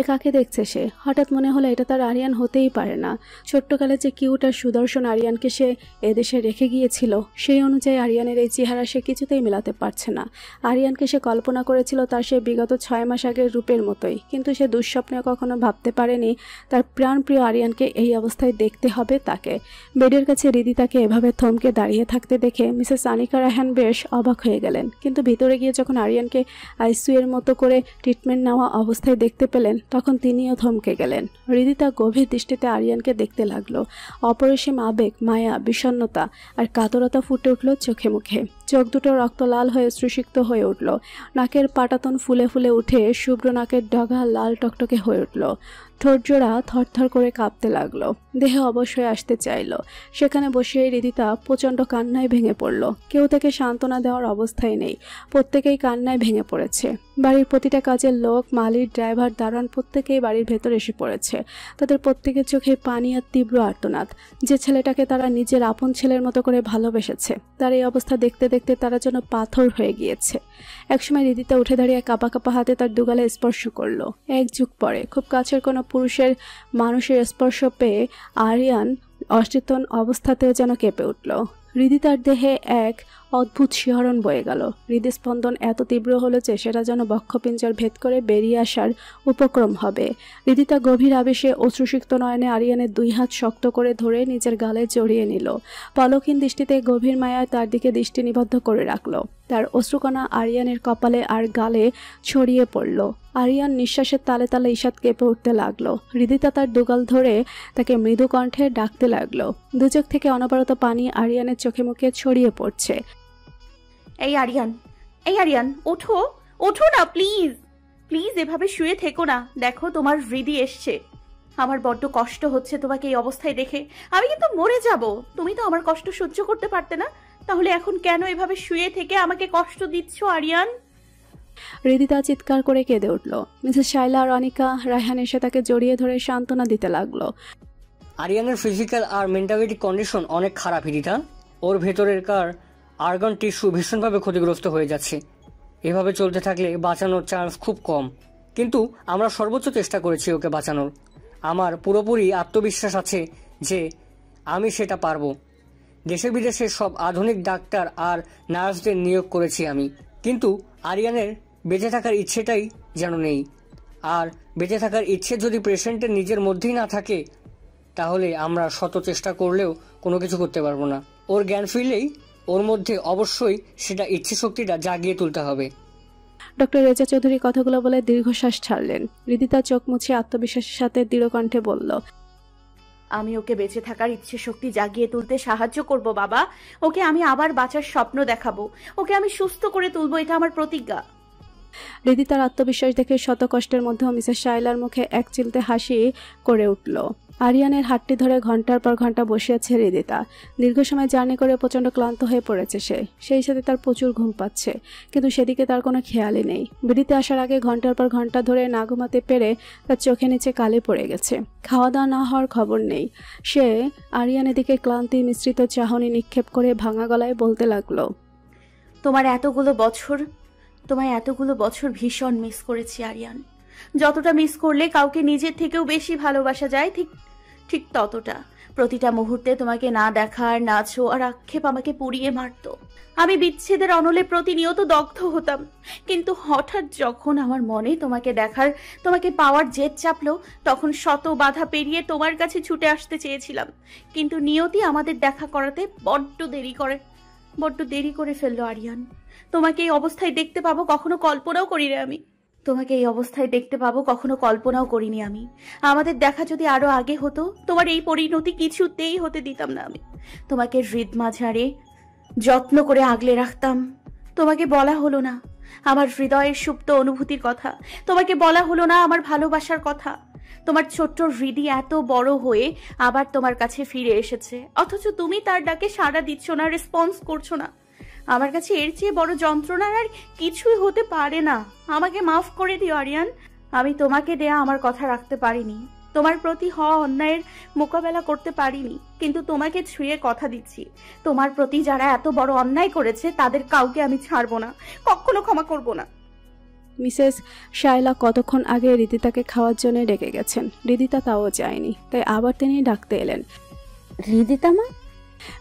এ কাকে দেখছে সে? হঠাৎ মনে হলো এটা তার আরিয়ান হতেই পারে না। ছোট্টকালে যে কিউট আর সুদর্শন আরিয়ানকে সে এদেশে রেখে গিয়েছিল, সেই অনুযায়ী আরিয়ানের এই চেহারা সে কিছুতেই মেলাতে পারছে না। আরিয়ানকে সে কল্পনা করেছিল তার সে বিগত 6 মাস আগের রূপের মতোই, কিন্তু সে দুঃস্বপ্নে কখনো ভাবতে পারেনি তার প্রাণপ্রিয় আরিয়ানকে এই অবস্থায় দেখতে হবে তাকে। বেডের কাছে হৃদিতাকে এভাবে থমকে দাঁড়িয়ে থাকতে দেখে মিসেস আনিকা রায়হান বেশ অবাক হয়ে গেলেন। কিন্তু ভিতরে গিয়ে যখন আরিয়ানকে আইসিইউ এর মতো করে ট্রিটমেন্ট নেওয়া অবস্থায় দেখতে পেলেন তখন তিনিও থমকে গেলেন। হৃদিতা গভীর দৃষ্টিতে আরিয়ানকে দেখতে লাগলো। অপরিসীম আবেগ, মায়া, বিষণ্ণতা আর কাতরতা ফুটে উঠল চোখে মুখে। চোখ দুটো রক্ত লাল হয়ে শ্রুসিক্ত হয়ে উঠল। নাকের পাটাতন ফুলে ফুলে উঠে শুভ্র নাকের ডগা লাল টকটকে হয়ে উঠল। ঠোঁটজোড়া থরথর করে কাঁপতে লাগলো। দেহে অবশ্যই আসতে চাইল। সেখানে বসে হৃদিতা প্রচণ্ড কান্নায় ভেঙে পড়ল। কেউ তাকে সান্ত্বনা দেওয়ার অবস্থায় নেই। প্রত্যেকেই কান্নায় ভেঙে পড়েছে। বাড়ির প্রতিটা কাজের লোক, মালিক, ড্রাইভার, দারোয়ান প্রত্যেকেই বাড়ির ভেতর এসে পড়েছে। তাদের প্রত্যেকের চোখে পানি আর তীব্র আর্তনাদ। যে ছেলেটাকে তারা নিজের আপন ছেলের মতো করে ভালোবেসেছে, তার এই অবস্থা দেখতে দেখতে তারা যেন পাথর হয়ে গিয়েছে। একসময় হৃদিতা উঠে দাঁড়িয়ে কাঁপা কাঁপা হাতে তার দুগালে স্পর্শ করলো। এক যুগ পরে খুব কাছের কোনো পুরুষের মানুষের স্পর্শ পেয়ে আরিয়ান অচেতন অবস্থাতেও যেন কেঁপে উঠল। হৃদিতার দেহে এক অদ্ভুত শিহরণ বয়ে গেল। হৃদস্পন্দন এত তীব্র হলো যে সেটা যেন বক্ষপিঞ্জর ভেদ করে বেরিয়ে আসার উপক্রম হবে। হৃদিতা গভীর আবেশে অশ্রুসিক্ত নয়নে আরিয়ানের 2 হাত শক্ত করে ধরে নিজের গালে জড়িয়ে নিল। পলকহীন দৃষ্টিতে গভীর মায়ায় তার দিকে দৃষ্টি নিবদ্ধ করে রাখলো। তার অশ্রুকণা আরিয়ানের কপালে আর গালে ছড়িয়ে পড়ল। আরিয়ান নিঃশ্বাসের তালে তালে ঈষৎ কেঁপে উঠতে লাগলো। হৃদিতা তার দুগাল ধরে তাকে মৃদু কণ্ঠে ডাকতে লাগলো। দুচোখ থেকে অনবরত পানি আরিয়ানের চোখে মুখে ছড়িয়ে পড়ছে।
এই আরিয়ান ওঠো ওঠো না, প্লিজ প্লিজ এভাবে শুয়ে থেকো না। দেখো তোমার হৃদি এসছে। আমার বড্ড কষ্ট হচ্ছে তোমাকে এই অবস্থায় দেখে। আমি কিন্তু মরে যাব। তুমি তো আমার কষ্ট সহ্য করতে পারতে না, তাহলে এখন কেন এভাবে শুয়ে থেকে আমাকে কষ্ট দিচ্ছ আরিয়ান?
হৃদিতা চিৎকার করে কেঁদে উঠল। মিসেস শাইলা আর অনিকা রায়হান এসে তাকে জড়িয়ে ধরে সান্ত্বনা দিতে লাগলো।
আরিয়ানের ফিজিক্যাল আর মেন্টালিটি কন্ডিশন অনেক খারাপ হৃদিতা। ওর ভেতরের আর্গান টিস্যু ভীষণভাবে ক্ষতিগ্রস্ত হয়ে যাচ্ছে। এভাবে চলতে থাকলে বাঁচানোর চান্স খুব কম, কিন্তু আমরা সর্বোচ্চ চেষ্টা করেছি ওকে বাঁচানোর। আমার পুরোপুরি আত্মবিশ্বাস আছে যে আমি সেটা পারবো। দেশে বিদেশে সব আধুনিক ডাক্তার আর নার্সদের নিয়োগ করেছি আমি, কিন্তু আরিয়ানের বেঁচে থাকার ইচ্ছেটাই যেন নেই। আর বেঁচে থাকার ইচ্ছে যদি পেশেন্টের নিজের মধ্যেই না থাকে, তাহলে আমরা শত চেষ্টা করলেও কোনো কিছু করতে পারবো না। ওর জ্ঞান ফিরলেই ওর মধ্যে অবশ্যই সেটা ইচ্ছে শক্তিটা জাগিয়ে তুলতে হবে।
ডক্টর রেজা চৌধুরী কথাগুলো বলে দীর্ঘশ্বাস ছাড়লেন। হৃদিতা চোখ মুছে আত্মবিশ্বাসের সাথে দৃঢ় কণ্ঠে বলল,
আমি ওকে বেঁচে থাকার ইচ্ছে শক্তি জাগিয়ে তুলতে সাহায্য করব বাবা। ওকে আমি আবার বাঁচার স্বপ্ন দেখাবো। ওকে আমি সুস্থ করে তুলবো, এটা আমার প্রতিজ্ঞা।
হৃদিতার আত্মবিশ্বাস দেখে শত কষ্টের মধ্যেও মিসেস শাইলার মুখে এক চিলতে হাসি করে উঠল। আরিয়ানের হাতটি ধরে ঘন্টার পর ঘন্টা বসে আছে হৃদিতা। দীর্ঘ সময় জার্নি করে প্রচণ্ড ক্লান্ত হয়ে পড়েছে সে। সেই সাথে তার প্রচুর ঘুম পাচ্ছে, কিন্তু সেদিকে তার কোনো খেয়ালই নেই। বিড়িতে আসার আগে ঘন্টার পর ঘন্টা ধরে না ঘুমাতে পেরে তার চোখে নিচে কালি পড়ে গেছে। খাওয়া দাওয়া না হওয়ার খবর নেই। সে আরিয়ানের দিকে ক্লান্তি মিশ্রিত চাহনি নিক্ষেপ করে ভাঙা গলায় বলতে লাগলো,
তোমায় এতগুলো বছর ভীষণ মিস করেছি আরিয়ান। যতটা মিস করলে কাউকে নিজের থেকেও বেশি ভালোবাসা যায়, ঠিক ততটা। প্রতিটা মুহূর্তে তোমাকে না দেখার, না ছোঁয়ার আক্ষেপ আমাকে পুড়িয়ে মারত। আমি বিচ্ছেদের অনলে প্রতিনিয়ত দগ্ধ হতাম, কিন্তু হঠাৎ যখন আমার মনে তোমাকে দেখার, তোমাকে পাওয়ার জেদ চাপলো, তখন শত বাধা পেরিয়ে তোমার কাছে ছুটে আসতে চেয়েছিলাম। কিন্তু নিয়তি আমাদের দেখা করাতে বড্ড দেরি করে ফেললো আরিয়ান। তোমাকে এই অবস্থায় দেখতে পাবো কখনো কল্পনাও করিনি আমি। আমাদের দেখা যদি আরো আগে হতো, তোমার এই পরিণতি কিছুতেই হতে দিতাম না আমি। তোমাকে হৃদ মাঝারে যত্ন করে আগলে রাখতাম। তোমাকে বলা হলো না আমার হৃদয়ের সুপ্ত অনুভূতির কথা। তোমাকে বলা হলো না আমার ভালোবাসার কথা। তোমার ছোট্ট হৃদি এত বড় হয়ে আবার তোমার কাছে ফিরে এসেছে, অথচ তুমি তার ডাকে সাড়া দিচ্ছ না, রেসপন্স করছো না। আমার কাছে এর চেয়ে বড় যন্ত্রণার আর কিছুই হতে পারে না। আমাকে মাফ করে দিও আরিয়ান। আমি তোমাকে দেয়া আমার কথা রাখতে পারিনি, তোমার প্রতি হওয়া অন্যায়ের মোকাবেলা করতে পারিনি, কিন্তু তোমাকে ছুঁয়ে কথা দিচ্ছি, তোমার প্রতি যারা এত বড় অন্যায় করেছে তাদের কাউকে আমি ছাড়বো না, কখনো ক্ষমা করব না।
মিসেস শাইলা কতক্ষণ আগে হৃদিতাকে খাওয়ার জন্য ডেকে গেছেন। হৃদিতা তাও যায়নি, তাই আবার তিনি ডাকতে এলেন।
হৃদিতা মা?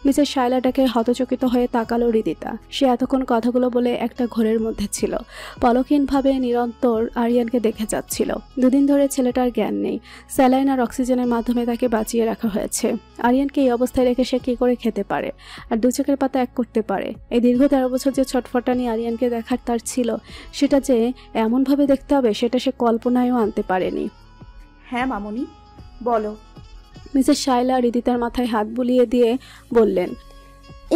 মিসেস শাইলাটাকে হতচকিত হয়ে তাকালো হৃদিতা। সে এতক্ষণ কথাগুলো বলে একটা ঘোরের মধ্যে ছিল, পলকহীনভাবে নিরন্তর আরিয়ানকে দেখে যাচ্ছিল। দুদিন ধরে ছেলেটার জ্ঞান নেই। স্যালাইন আর অক্সিজেনের মাধ্যমে তাকে বাঁচিয়ে রাখা হয়েছে। আরিয়ানকে এই অবস্থায় রেখে সে কী করে খেতে পারে আর দু চোখের পাতা এক করতে পারে? এই দীর্ঘ 13 বছর যে ছটফটানি আরিয়ানকে দেখার তার ছিল, সেটা যে এমনভাবে দেখতে হবে সেটা সে কল্পনায়ও আনতে পারেনি।
হ্যাঁ মামুনি, বলো।
মিসেস শাইলা হৃদিতার মাথায় হাত বুলিয়ে দিয়ে বললেন,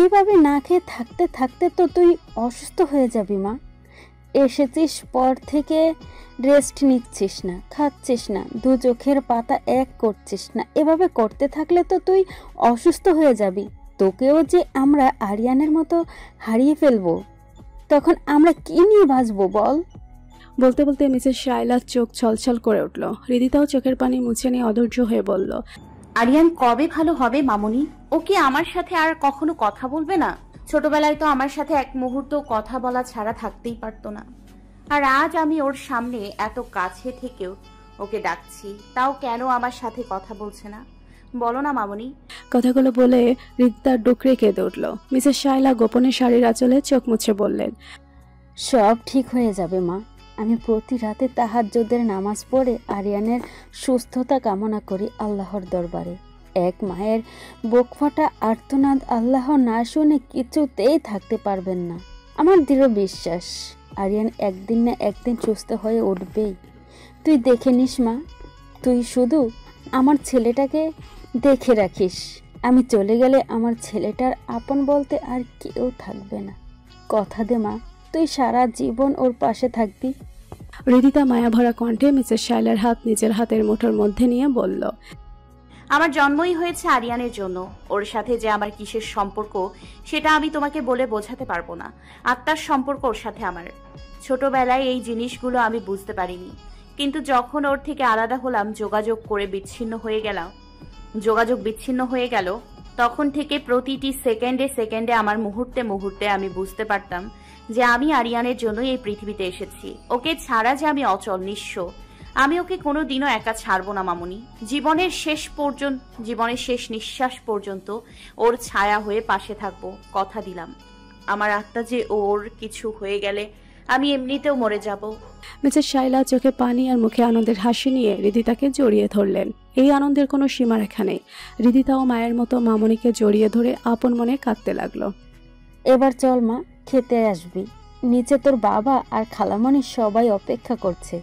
এইভাবে না খেয়ে থাকতে থাকতে তো তুই অসুস্থ হয়ে যাবি মা। এসেছিস পর থেকে রেস্ট নিচ্ছিস না, খাচ্ছিস না, দু চোখের পাতা এক করছিস না। এভাবে করতে থাকলে তো তুই অসুস্থ হয়ে যাবি। তোকেও যে আমরা আরিয়ানের মতো হারিয়ে ফেলবো, তখন আমরা কি নিয়ে বাঁচবো বল?
বলতে বলতে মিসেস শাইলার চোখ ছলছল করে উঠল। হৃদিতাও চোখের পানি মুছে নিয়ে অধৈর্য হয়ে বলল,
আরিয়ান কবে ভালো হবে মামুনি? ও কি আমার সাথে আর কখনো কথা বলবে না? ছোটবেলায় তো আমার সাথে এক মুহূর্ত কথা বলা ছাড়া থাকতেই পারতো না। আর আজ আমি ওর সামনে এত কাছে থেকেও ওকে ডাকছি, তাও কেন আমার সাথে কথা বলছে না? বলো না মামুনি।
কথাগুলো বলে হৃদিতার ডুকরে কেঁদে উঠল। মিসেস শাইলা গোপনে শাড়ির আঁচলে চোখ মুছে বললেন,
সব ঠিক হয়ে যাবে মা। আমি প্রতি রাতে তাহাজ্জুদের নামাজ পড়ে আরিয়ানের সুস্থতা কামনা করি আল্লাহর দরবারে। এক মায়ের বুকফাটা আর্তনাদ আল্লাহ না শুনে কিছুতেই থাকতে পারবেন না। আমার দৃঢ় বিশ্বাস আরিয়ান একদিন না একদিন সুস্থ হয়ে উঠবেই। তুই দেখে নিস মা, তুই শুধু আমার ছেলেটাকে দেখে রাখিস। আমি চলে গেলে আমার ছেলেটার আপন বলতে আর কেউ থাকবে না। কথা দে মা, তুই সারা জীবন ওর পাশে থাকবি।
হৃদিতা মায়াভরা কণ্ঠে মিসেস শাইলার হাত নিজের হাতের মুঠোর মধ্যে নিয়ে বলল,
আমার জন্মই হয়েছে আরিয়ানের জন্য। ওর সাথে যে আমার কিসের সম্পর্ক সেটা আমি তোমাকে বলে বোঝাতে পারবো না। আত্মার সম্পর্ক ওর সাথে আমার। ছোটবেলায় এই জিনিসগুলো আমি বুঝতে পারিনি, কিন্তু যখন ওর থেকে আলাদা হলাম, যোগাযোগ বিচ্ছিন্ন হয়ে গেল, তখন থেকে প্রতিটি সেকেন্ডে সেকেন্ডে আমার মুহূর্তে মুহূর্তে আমি বুঝতে পারতাম যে আমি আরিয়ানের জন্য এই পৃথিবীতে এসেছি। ওকে ছাড়া যে আমি অচল, নিঃস্ব। আমি ওকে কোনোদিনও একা ছাড়বো না মামুনি। জীবনের শেষ নিঃশ্বাস পর্যন্ত ওর ছায়া হয়ে পাশে থাকবো, কথা দিলাম। আমার আত্মা যে ওর কিছু হয়ে গেলে আমি এমনিতেও মরে যাব।
মিসেস শাইলা চোখে পানি আর মুখে আনন্দের হাসি নিয়ে হৃদিতাকে জড়িয়ে ধরলেন। এই আনন্দের কোনো সীমারেখা নেই। হৃদিতাও মায়ের মতো মামুনিকে জড়িয়ে ধরে আপন মনে কাঁদতে লাগলো।
এবার চল মা, খেতে আসবি। নিচে তোর বাবা আর খালামণি সবাই অপেক্ষা করছে।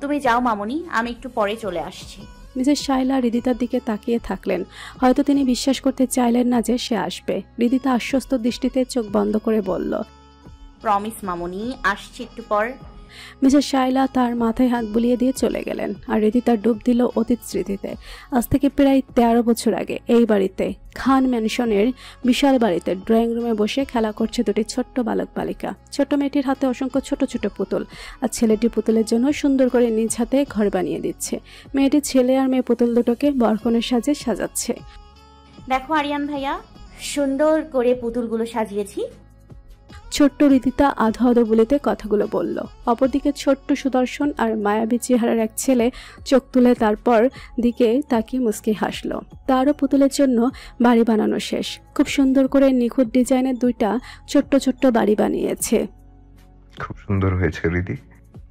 তুমি যাও মামুনি, আমি একটু পরে চলে আসছি।
মিসেস শাইলা হৃদিতার দিকে তাকিয়ে থাকলেন। হয়তো তিনি বিশ্বাস করতে চাইলেন না যে সে আসবে। হৃদিতা আশ্বস্ত দৃষ্টিতে চোখ বন্ধ করে বলল,
প্রমিস মামুনি, আসছি একটু পর।
মিসেস শাইলা তার মাথায় হাত বুলিয়ে দিয়ে চলে গেলেন। আর হৃদিতা ডুব দিল অতীত স্মৃতিতে। আজ থেকে প্রায় 13 বছর আগে এই বাড়িতে, খান ম্যানশনের বিশাল বাড়িতে ড্রয়িং রুমে বসে খেলা করছে দুটি ছোট্ট বালক বালিকা। ছোট্ট মেয়েটির হাতে অসংখ্য ছোট ছোট পুতুল, আর ছেলেটি পুতুলের জন্য সুন্দর করে নিজ হাতে ঘর বানিয়ে দিচ্ছে। মেয়েটি ছেলে আর মেয়ে পুতুল দুটোকে বরকনের সাজে সাজাচ্ছে।
দেখো আরিয়ান ভাইয়া, সুন্দর করে পুতুলগুলো সাজিয়েছি।
ছোট্ট হৃদিতা আধো আধো বলিতে কথাগুলো বলল। অপরদিকে ছোট্ট সুদর্শন আর মায়াবী চেহারার এক ছেলে চোখ তুলে তারপর দিকে তাকিয়ে মুচকি হাসলো। তারও পুতুলের জন্য বাড়ি বানানো শেষ। খুব সুন্দর করে নিখুঁত ডিজাইনের 2টা ছোট্ট ছোট্ট বাড়ি বানিয়েছে।
খুব সুন্দর হয়েছে রিদি।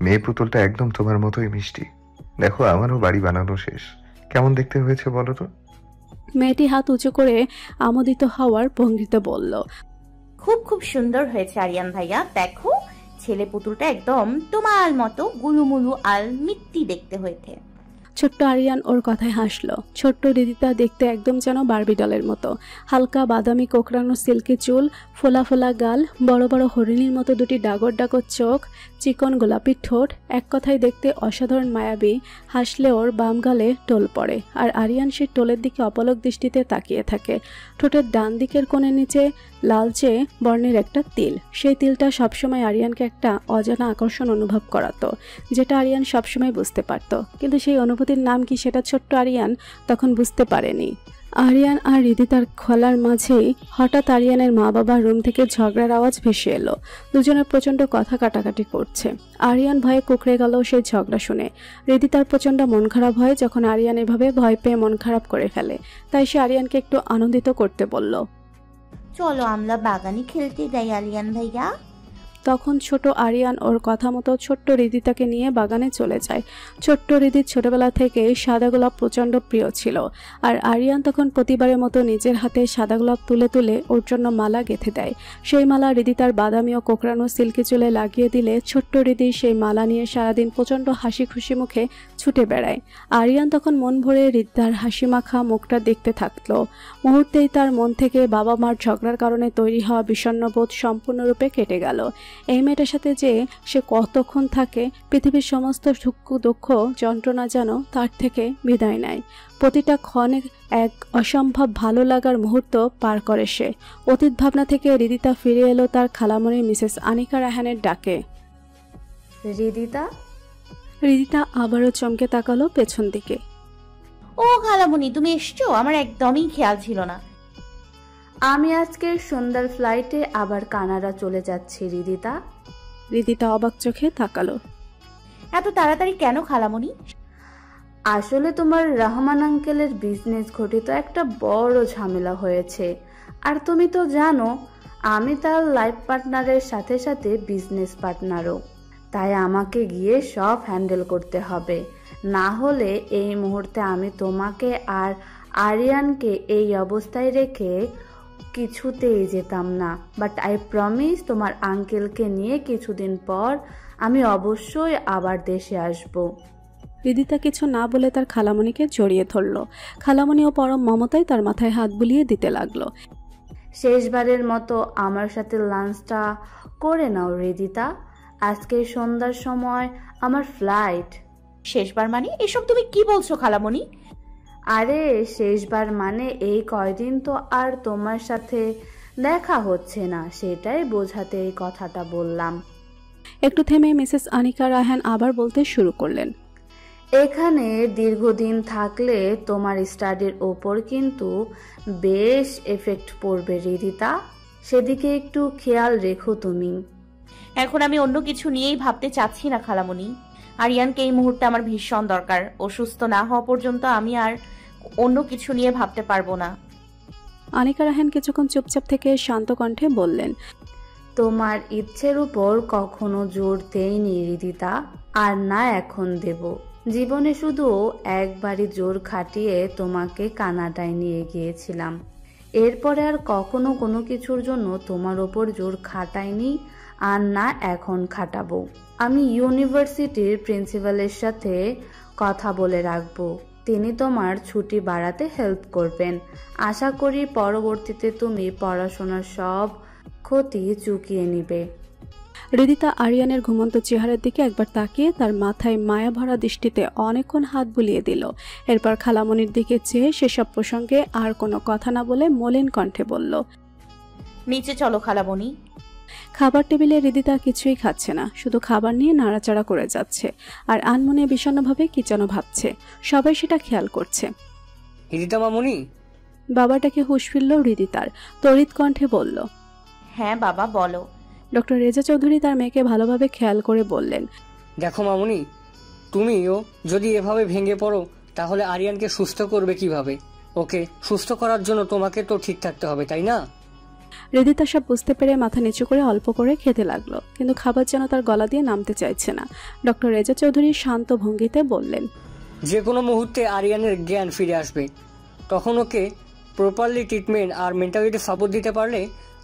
মেয়ে পুতুলটা একদম তোমার মতোই মিষ্টি। দেখো, আমারও বাড়ি বানানো শেষ। কেমন দেখতে হয়েছে বলো তো?
মেয়েটি হাত উঁচু করে আমোদিত হওয়ার ভঙ্গিতে বলল,
খুব খুব সুন্দর হয়েছে আরিয়ান ভাইয়া। দেখো, ছেলে পুতুলটা একদম তোমার মতো গুলুমুলু আর মিট্টি দেখতে হয়েছে।
ছোট্ট আরিয়ান ওর কথায় হাসলো। ছোট্ট হৃদিতা দেখতে একদম যেন বারবি ডলের মতো। হালকা বাদামি কোকড়ানো সিল্কি চুল, ফোলা ফোলা গাল, বড় বড় হরিণীর মতো 2টি ডাগর ডাগর চোখ, চিকন গোলাপি ঠোঁট, এক কথায় দেখতে অসাধারণ মায়াবী। হাসলে ওর বাম গালে টোল পড়ে, আর আরিয়ান সেই টোলের দিকে অপলক দৃষ্টিতে তাকিয়ে থাকে। ঠোঁটের ডান দিকের কোণের নিচে লালচে বর্ণের একটা তিল। সেই তিলটা সবসময় আরিয়ানকে একটা অজানা আকর্ষণ অনুভব করাতো, যেটা আরিয়ান সবসময় বুঝতে পারত। কিন্তু সেই অনুভূতির নাম কি সেটা ছোট্ট আরিয়ান তখন বুঝতে পারেনি। আরিয়ান আর হৃদিতার খোলার মাঝেই হঠাৎ আরিয়ানের মা বাবার রুম থেকে ঝগড়ার আওয়াজ ভেসে এলো। দুজনে প্রচণ্ড কথা কাটাকাটি করছে। আরিয়ান ভয়ে কুঁকড়ে গেল সেই ঝগড়া শুনে। হৃদিতার প্রচণ্ড মন খারাপ হয় যখন আরিয়ান এভাবে ভয় পেয়ে মন খারাপ করে ফেলে। তাই সে আরিয়ানকে একটু আনন্দিত করতে বলল,
চলো আমরা বাগানে খেলতে যাই আরিয়ান ভাইয়া।
তখন ছোট আরিয়ান ওর কথা মতো ছোট্ট হৃদিতাকে নিয়ে বাগানে চলে যায়। ছোট্ট হৃদিত ছোটবেলা থেকে সাদা গোলাপ প্রচণ্ড প্রিয় ছিল, আর আরিয়ান তখন প্রতিবারের মতো নিজের হাতে সাদা গোলাপ তুলে তুলে ওর জন্য মালা গেঁথে দেয়। সেই মালা হৃদিতার বাদামি ও কোকড়ানো সিল্কি চুলে লাগিয়ে দিলে ছোট্ট হৃদি সেই মালা নিয়ে সারাদিন প্রচণ্ড হাসি খুশি মুখে ছুটে বেড়ায়। আরিয়ান তখন মন ভরে হৃদিতার হাসি মাখা মুখটা দেখতে থাকলো। মুহূর্তেই তার মন থেকে বাবা মার ঝগড়ার কারণে তৈরি হওয়া বিষণ্ণবোধ সম্পূর্ণরূপে কেটে গেল। এই মেয়েটার সাথে যে সে কতক্ষণ থাকে, পৃথিবীর সমস্ত দুঃখ যন্ত্রণা যেন তার থেকে বিদায় নেয়। প্রতিটা ক্ষণে এক অসম্ভব ভালো লাগার মুহূর্ত পার করে সে। অতীত ভাবনা থেকে হৃদিতা ফিরে এলো তার খালামণি মিসেস আনিকা রায়হানের ডাকে। হৃদিতা আবারও চমকে তাকালো পেছন দিকে।
ও খালামণি, তুমি এসছো? আমার একদমই খেয়াল ছিল না।
আমি আজকে সন্ধ্যার ফ্লাইটে আবার কানাডা চলে যাচ্ছি হৃদিতা।
হৃদিতা অবাক চোখে তাকালো।
এত তাড়াতাড়ি কেন খালামণি?
আসলে তোমার রহমান আঙ্কেলের বিজনেস ঘটিত একটা বড় ঝামেলা হয়েছে, আর তুমি তো জানো আমি তার লাইফ পার্টনারের সাথে সাথে বিজনেস পার্টনারও। তাই আমাকে গিয়ে সব হ্যান্ডেল করতে হবে, না হলে এই মুহূর্তে আমি তোমাকে আর আরিয়ানকে এই অবস্থায় রেখে কিছুতেই যেতাম না। বাট আই প্রমিস, তোমার আঙ্কেলকে নিয়ে কিছুদিন পর আমি অবশ্যই আবার দেশে আসব।
রিদিতা কিছু না বলে তার খালামণিকে জড়িয়ে ধরল। খালামণিও পরম মমতায় তার মাথায় হাত বুলিয়ে দিতে লাগলো।
শেষবারের মতো আমার সাথে লাঞ্চটা করে নাও রিদিতা, আজকে সন্ধ্যার সময় আমার ফ্লাইট।
শেষবার মানে এসব তুমি কি বলছো খালামণি?
আরে শেষবার মানে এই কয়দিন তো আর তোমার সাথে দেখা হচ্ছে না, সেটাই বোঝাতে এই কথাটা বললাম।
একটু থেমে মিসেস আনিকা রায়হান আবার বলতে শুরু করলেন,
এখানে দীর্ঘদিন থাকলে তোমার স্টাডির ওপর কিন্তু বেশ এফেক্ট পড়বে রিদিতা, সেদিকে একটু খেয়াল রেখো তুমি।
এখন আমি অন্য কিছু নিয়েই ভাবতে চাচ্ছি না খালামণি। আরিয়ানকে এই মুহূর্তে আমার ভীষণ দরকার। অসুস্থ না হওয়া পর্যন্ত আমি আর অন্য কিছু নিয়ে ভাবতে পারবো না।
আনিকা রায়হান কিছুক্ষণ চুপচাপ থেকে শান্ত কণ্ঠে বললেন,
তোমার ইচ্ছের উপর কখনো জোর দেইনি রিদিতা, আর না এখন দেব। জীবনে শুধু একবারই জোর খাটিয়ে তোমাকে কানাডায় নিয়ে গিয়েছিলাম, এরপরে আর কখনো কোনো কিছুর জন্য তোমার ওপর জোর খাটাইনি, আর না এখন খাটাবো। আমি ইউনিভার্সিটির প্রিন্সিপালের সাথে কথা বলে রাখবো, তিনি তোমার ছুটি বাড়াতে হেল্প করবেন। আশা করি পরবর্তীতে তুমি পড়াশোনার সব ক্ষতি চুকিয়ে নিবে।
রিদিতা আরিয়ানের ঘুমন্ত চেহারার দিকে একবার তাকিয়ে তার মাথায় মায়া ভরা দৃষ্টিতে অনেকক্ষণ হাত বুলিয়ে দিল। এরপর খালামণির দিকে চেয়ে সেসব প্রসঙ্গে আর কোনো কথা না বলে মলিন কণ্ঠে বলল,
নিচে চলো খালামণি।
খাবার টেবিলে রিদিতা কিছুই খাচ্ছে না, শুধু খাবার নিয়ে নাড়াচাড়া করে যাচ্ছে আর আনমনে বিষণ্ণভাবে কি যেন ভাবছে। সবাই সেটা খেয়াল করছে।
রিদিতা মামুনি।
বাবাটাকে হুঁশ ফিরল রিদিতার, তড়িৎ কণ্ঠে বলল,
হ্যাঁ বাবা বলো।
ডক্টর রেজা চৌধুরী তার মেয়েকে ভালোভাবে খেয়াল করে বললেন,
দেখো মামুনি, তুমিও যদি এভাবে ভেঙে পড়ো তাহলে আরিয়ানকে সুস্থ করবে কিভাবে? ওকে সুস্থ করার জন্য তোমাকে তো ঠিক থাকতে হবে, তাই না?
রিদিতা সব বুঝতে পেরে মাথা নিচু করে অল্প করে খেতে লাগলো, কিন্তু খাবার যেন তার গলা দিয়ে নামতে চাইছে না। ডক্টর রেজা চৌধুরী শান্ত ভঙ্গিতে বললেন,
যে কোনো মুহূর্তে আরিয়ানের জ্ঞান ফিরে আসবে, তখন ওকে প্রপারলি ট্রিটমেন্ট আর মেন্টালিটি সাপোর্ট দিতে পারলে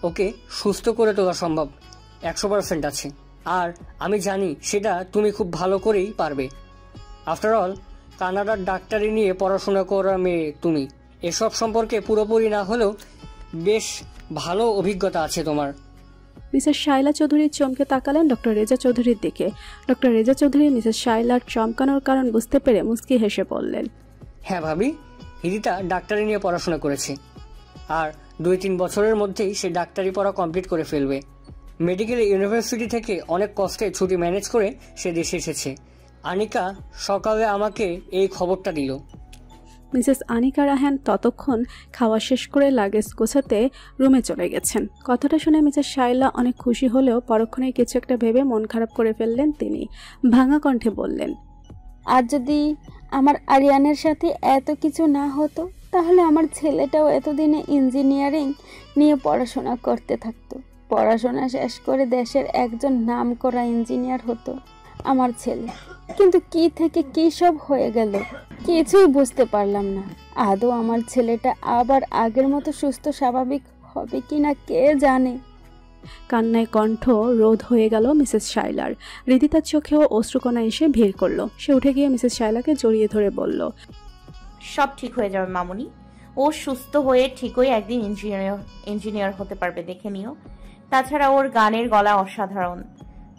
ওকে সুস্থ করে তোলা সম্ভব। 100% আছে, আর আমি জানি সেটা তুমি খুব ভালো করেই পারবে। আফটার অল কানাডার ডাক্তারি নিয়ে পড়াশোনা করা মেয়ে তুমি, এসব সম্পর্কে পুরোপুরি না হলেও বেশ ভালো অভিজ্ঞতা আছে তোমার।
মিসেস শাইলা চৌধুরী চমকে তাকালেন ডক্টর রেজা চৌধুরীর দিকে। ডক্টর রেজা চৌধুরী মিসেস শাইলার চমকানোর কারণ বুঝতে পেরে মুচকি হেসে বললেন,
হ্যাঁ ভাবি, রিদিতা ডাক্তারি নিয়ে পড়াশোনা করেছে, আর 2-3 বছরের মধ্যেই সে ডাক্তারি পড়া কমপ্লিট করে ফেলবে। মেডিকেল ইউনিভার্সিটি থেকে অনেক কষ্টে ছুটি ম্যানেজ করে সে দেশে এসেছে। আনিকা সকালে আমাকে এই খবরটা দিল।
মিসেস আনিকা রায়হান ততক্ষণ খাওয়া শেষ করে লাগেজ গোছাতে রুমে চলে গেছেন। কথাটা শুনে মিসেস শাইলা অনেক খুশি হলেও পরক্ষণেই কিছু একটা ভেবে মন খারাপ করে ফেললেন তিনি। ভাঙা কণ্ঠে বললেন,
আর যদি আমার আরিয়ানের সাথে এত কিছু না হতো তাহলে আমার ছেলেটাও এতদিনে ইঞ্জিনিয়ারিং নিয়ে পড়াশোনা করতে থাকতো, পড়াশোনা শেষ করে দেশের একজন নামকরা ইঞ্জিনিয়ার হতো আমার ছেলে। কিন্তু কি থেকে কি সব হয়ে গেল কিছুই বুঝতে পারলাম না। আদৌ আমার ছেলেটা আবার আগের মতো সুস্থ স্বাভাবিক হবে কিনা কে জানে।
কান্নায় কণ্ঠ রোধ হয়ে গেল মিসেস শাইলার। রিদিতার চোখেও অশ্রুকণা এসে ভিড় করলো। সে উঠে গিয়ে মিসেস শাইলাকে জড়িয়ে ধরে বলল,
সব ঠিক হয়ে যাবে মামুনি। ও সুস্থ হয়ে ঠিকই একদিন ইঞ্জিনিয়ার হতে পারবে, দেখে নিও। তাছাড়া ওর গানের গলা অসাধারণ।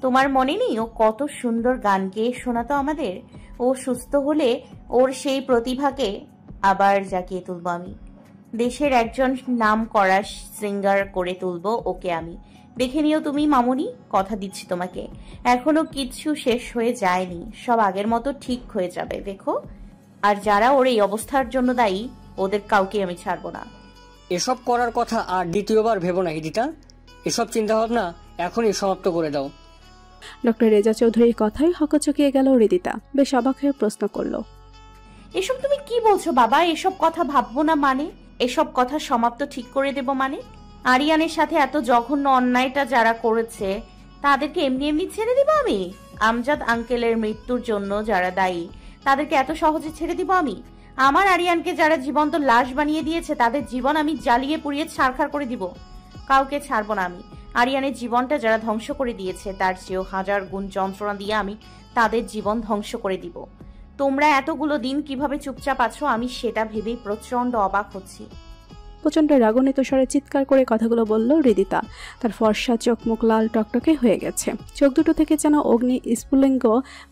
তোমার মনে নেই ও কত সুন্দর গান গেয়ে শোনাতো আমাদের? ও সুস্থ হলে ওর সেই প্রতিভাকে আবার জাগিয়ে তুলবো আমি। দেশের একজন নাম করা সিঙ্গার করে তুলবো ওকে আমি, দেখে নিও তুমি মামুনি। কথা দিচ্ছি তোমাকে, এখনো কিছু শেষ হয়ে যায়নি, সব আগের মতো ঠিক হয়ে যাবে, দেখো। আর যারা ওর এই অবস্থার জন্য দায়ী ওদের কাউকে আমি ছাড়বো না।
এসব করার কথা আর দ্বিতীয়বার ভেবো না রিদিতা, এসব চিন্তাভাবনা এখনই সমাপ্ত করে দাও।
ডক্টর রেজা চৌধুরীর কথাই হকচকিয়ে গেল রিদিতা। বেশ অবাক হয়ে প্রশ্ন করল,
এসব তুমি কি বলছো বাবা? এসব কথা ভাববো না মানে? এসব কথা সমাপ্ত ঠিক করে দেব মানে? আরিয়ানের সাথে এত জঘন্য অন্যায়টা যারা করেছে তাদেরকে এমনি এমনি ছেড়ে দিব আমি? আমজাদ আঙ্কেলের মৃত্যুর জন্য যারা দায়ী তাদেরকে এত সহজে ছেড়ে দিব আমি? আমার আরিয়ানকে যারা জীবন্ত লাশ বানিয়ে দিয়েছে তাদের জীবন আমি জ্বালিয়ে পুড়িয়ে ছারখার করে দিব। কাউকে ছাড়বো না আমি। আরিয়ানের জীবনটা যারা ধ্বংস করে দিয়েছে তার চেয়েও 1000 গুণ যন্ত্রণা দিয়ে আমি তাদের জীবন ধ্বংস করে দিব। তোমরা এতগুলো দিন কিভাবে চুপচাপ আছো আমি সেটা ভেবেই প্রচন্ড অবাক হচ্ছি।
প্রচণ্ড রাগান্বিত স্বরে চিৎকার করে কথাগুলো বলল হৃদিতা। তার ফর্সা চোখ মুখ লাল টকটকে হয়ে গেছে, চোখ দুটো থেকে যেন অগ্নি স্ফুলিঙ্গ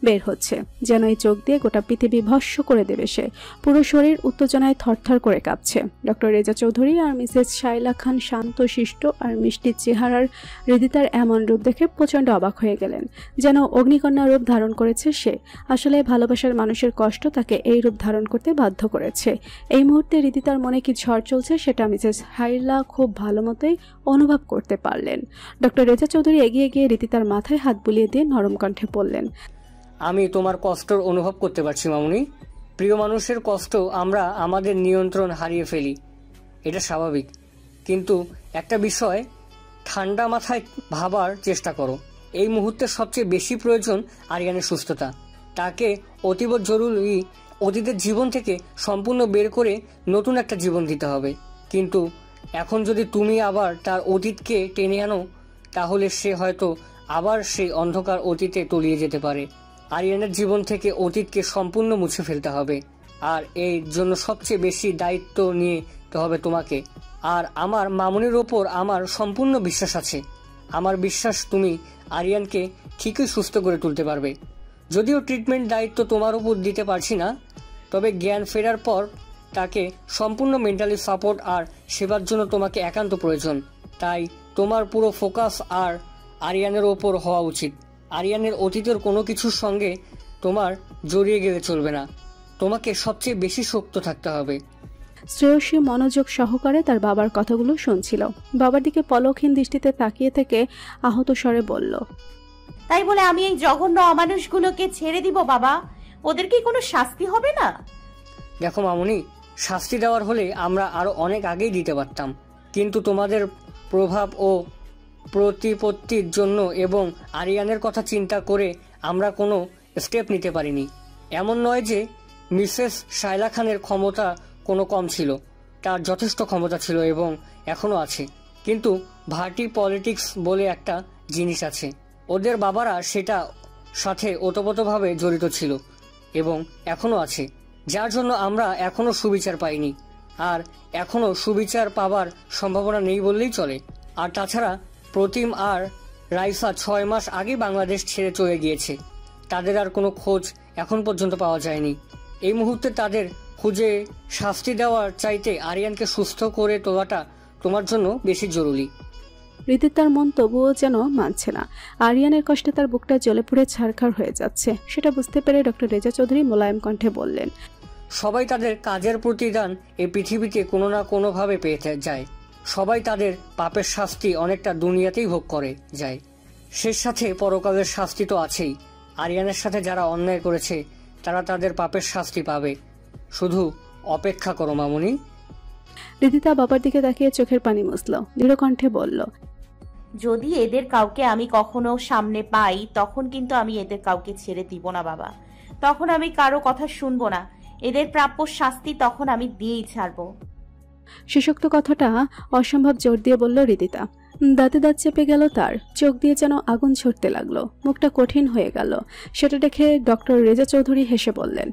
বের হচ্ছে, যেন এই চোখ দিয়ে গোটা পৃথিবী ভস্ম করে দেবে সে। পুরো শরীর উত্তেজনায় থরথর করে কাঁপছে। ডক্টর রেজা চৌধুরী আর মিসেস শাইলা খান শান্ত শিষ্ট আর মিষ্টি চেহারার হৃদিতার এমন রূপ দেখে প্রচণ্ড অবাক হয়ে গেলেন, যেন অগ্নিকন্যা রূপ ধারণ করেছে সে। আসলে ভালোবাসার মানুষের কষ্ট তাকে এই রূপ ধারণ করতে বাধ্য করেছে। এই মুহূর্তে হৃদিতার মনে কি ঝড় চলছে সেটা মিসেস হাইলা খুব ভালো মতোই অনুভব করতে পারলেন। ডক্টর রেজা চৌধুরী এগিয়ে গিয়ে হৃদিতার মাথায় হাত বুলিয়ে দিয়ে নরম কণ্ঠে বললেন,
আমি তোমার কষ্ট অনুভব করতে পারছি মামুনি। প্রিয় মানুষের কষ্ট আমরা আমাদের নিয়ন্ত্রণ হারিয়ে ফেলি, এটা স্বাভাবিক। কিন্তু একটা বিষয় ঠান্ডা মাথায় ভাবার চেষ্টা করো। এই মুহূর্তে সবচেয়ে বেশি প্রয়োজন আরিয়ানের সুস্থতা। তাকে অতীব জরুরি অতীতের জীবন থেকে সম্পূর্ণ বের করে নতুন একটা জীবন দিতে হবে। কিন্তু এখন যদি তুমি আবার তার অতীতকে টেনে আনো, তাহলে সে হয়তো আবার সেই অন্ধকার অতীতে তলিয়ে যেতে পারে। আরিয়ানের জীবন থেকে অতীতকে সম্পূর্ণ মুছে ফেলতে হবে, আর এর জন্য সবচেয়ে বেশি দায়িত্ব নিতে হবে তোমাকে। আর আমার মামুনির ওপর আমার সম্পূর্ণ বিশ্বাস আছে। আমার বিশ্বাস তুমি আরিয়ানকে ঠিকই সুস্থ করে তুলতে পারবে। যদিও ট্রিটমেন্ট দায়িত্ব তোমার উপর দিতে পারছি না, তবে জ্ঞান ফেরার পর তাকে সম্পূর্ণ মেন্টালি সাপোর্ট আর সেবার জন্য তোমাকে একান্ত প্রয়োজন। তাই তোমার পুরো ফোকাস আর আরিয়ানের ওপর হওয়া উচিত। আরিয়ানের অতীতের কোনো কিছুর সঙ্গে তোমার জড়িয়ে গেলে চলবে না। তোমাকে সবচেয়ে বেশি শক্ত থাকতে হবে।
শ্রেয়সী মনোযোগ সহকারে তার বাবার কথাগুলো শুনছিল। বাবার দিকে পলকহীন দৃষ্টিতে তাকিয়ে থেকে আহত স্বরে বলল,
তাই বলে আমি এই জঘন্য অমানুষগুলোকে ছেড়ে দিব বাবা? ওদের কি কোনো শাস্তি হবে না?
দেখো মামুনি, শাস্তি দেওয়ার হলে আমরা আরো অনেক আগেই দিতে পারতাম, কিন্তু তোমাদের প্রভাব ও প্রতিপত্তির জন্য এবং আরিয়ানের কথা চিন্তা করে আমরা কোনো স্টেপ নিতে পারিনি। এমন নয় যে মিসেস শাইলা খানের ক্ষমতা কোনো কম ছিল, তার যথেষ্ট ক্ষমতা ছিল এবং এখনও আছে। কিন্তু ভার্টি পলিটিক্স বলে একটা জিনিস আছে, ওদের বাবারা সেটা সাথে ওতপ্রোতভাবে জড়িত ছিল এবং এখনও আছে, যার জন্য আমরা এখনও সুবিচার পাইনি। আর এখনও সুবিচার পাবার সম্ভাবনা নেই বললেই চলে। আর তাছাড়া প্রতিম আর রাইসা 6 মাস আগে বাংলাদেশ ছেড়ে চলে গিয়েছে। তাদের আর কোনো খোঁজ এখন পর্যন্ত পাওয়া যায়নি। এই মুহূর্তে তাদের খুঁজে শাস্তি দেওয়ার চাইতে আরিয়ানকে সুস্থ করে তোলাটা তোমার জন্য বেশি জরুরি।
হৃদিতার মন তবুও যেন মানছে না। আরিয়ানের কষ্টে তার বুকটা জ্বলে পুড়ে ছারখার হয়ে যাচ্ছে। সেটা বুঝতে পেরে ডক্টর রেজা চৌধুরী মোলায়েম কণ্ঠে বললেন,
সবাই তাদের কাজের প্রতিদান এই পৃথিবীতে কোনো না কোনোভাবে পেয়ে যায়। সবাই তাদের পাপের শাস্তি অনেকটা দুনিয়াতেই ভোগ করে যায়। শেষ সাথে পরকালের শাস্তি তো আছেই। আরিয়ানের সাথে যারা অন্যায় করেছে তারা তাদের পাপের শাস্তি পাবে। শুধু অপেক্ষা করো মামুনি।
হৃদিতা বাবার দিকে তাকিয়ে চোখের পানি মুছল, দৃঢ় কণ্ঠে বলল,
যদি এদের কাউকে আমি কখনো সামনে পাই তখন কিন্তু আমি এদের কাউকে ছেড়ে দিব না বাবা। তখন আমি কারো কথা শুনবো না। এদের প্রাপ্য শাস্তি তখন আমি দিয়েই ছাড়বো।
শেষোক্ত কথাটা অসম্ভব জোর দিয়ে বলল হৃদিতা। দাঁতে দাঁত চেপে গেল তার, চোখ দিয়ে যেন আগুন ছড়তে লাগলো, মুখটা কঠিন হয়ে গেল। সেটা দেখে ডক্টর রেজা চৌধুরী হেসে বললেন,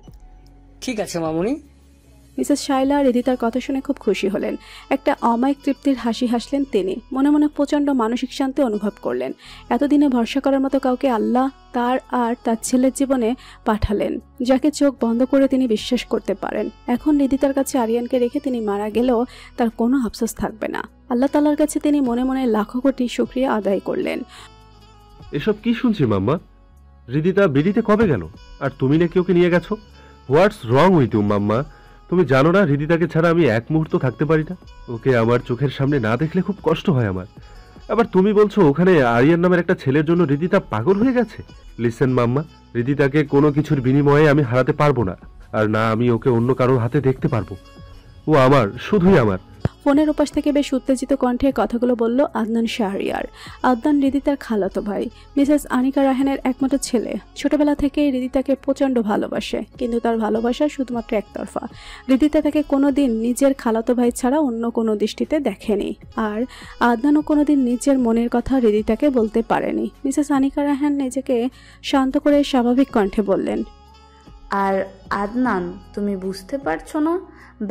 ঠিক আছে মামুনি।
মিসেস শাইলা হৃদিতার কথা শুনে খুব খুশি হলেন। একটা অমায়িক তৃপ্তির হাসি হাসলেন তিনি। মনে মনে প্রচণ্ড মানসিক শান্তি অনুভব করলেন। এতদিনে ভরসা করার মতো কাউকে আল্লাহ তার আর তার ছেলের জীবনে পাঠালেন, যাকে চোখ বন্ধ করে তিনি বিশ্বাস করতে পারেন। এখন হৃদিতার কাছে আরিয়ানকে রেখে তিনি মারা গেলেও তার কোনো আফসোস থাকবে না। আল্লাহ তাআলার কাছে তিনি মনে মনে লাখো কোটি শুকরিয়া আদায় করলেন।
এসব কি শুনছি মাম্মা? হৃদিতা বিদিতে কবে গেল? আর তুমি নাকি ওকে নিয়ে গেছো? হোয়াটস রং উইথ ইউ মাম্মা? তুমি জানো না হৃদিতাকে ছাড়া আমি এক মুহূর্ত থাকতে পারি না। ওকে আমার চোখের সামনে না দেখলে খুব কষ্ট হয় আমার। আবার তুমি বলছো ওখানে আরিয়ান নামের একটা ছেলের জন্য হৃদিতা পাগল হয়ে গেছে। লিসেন মাম্মা, হৃদিতাকে কোনো কিছুর বিনিময়ে আমি হারাতে পারবো না, আর না আমি ওকে অন্য কারোর হাতে দেখতে পারবো। ও আমার, শুধুই আমার।
ফোনের ওপাশ থেকে বেশ উত্তেজিত কণ্ঠে কথাগুলো বলল আদনান শাহরিয়ার। আদনান হৃদিতার খালাতো ভাই, মিসেস আনিকা রাহানের একমাত্র ছেলে। ছোটবেলা থেকেই হৃদিতাকে প্রচণ্ড ভালোবাসে, কিন্তু তার ভালোবাসা শুধুমাত্র একতরফা। হৃদিতা তাকে কোনোদিন নিজের খালাতো ভাই ছাড়া অন্য কোনো দৃষ্টিতে দেখেনি, আর আদনানও কোনোদিন নিজের মনের কথা হৃদিতাকে বলতে পারেনি। মিসেস আনিকা রাহান নিজেকে শান্ত করে স্বাভাবিক কণ্ঠে বললেন,
আর আদনান, তুমি বুঝতে পারছো না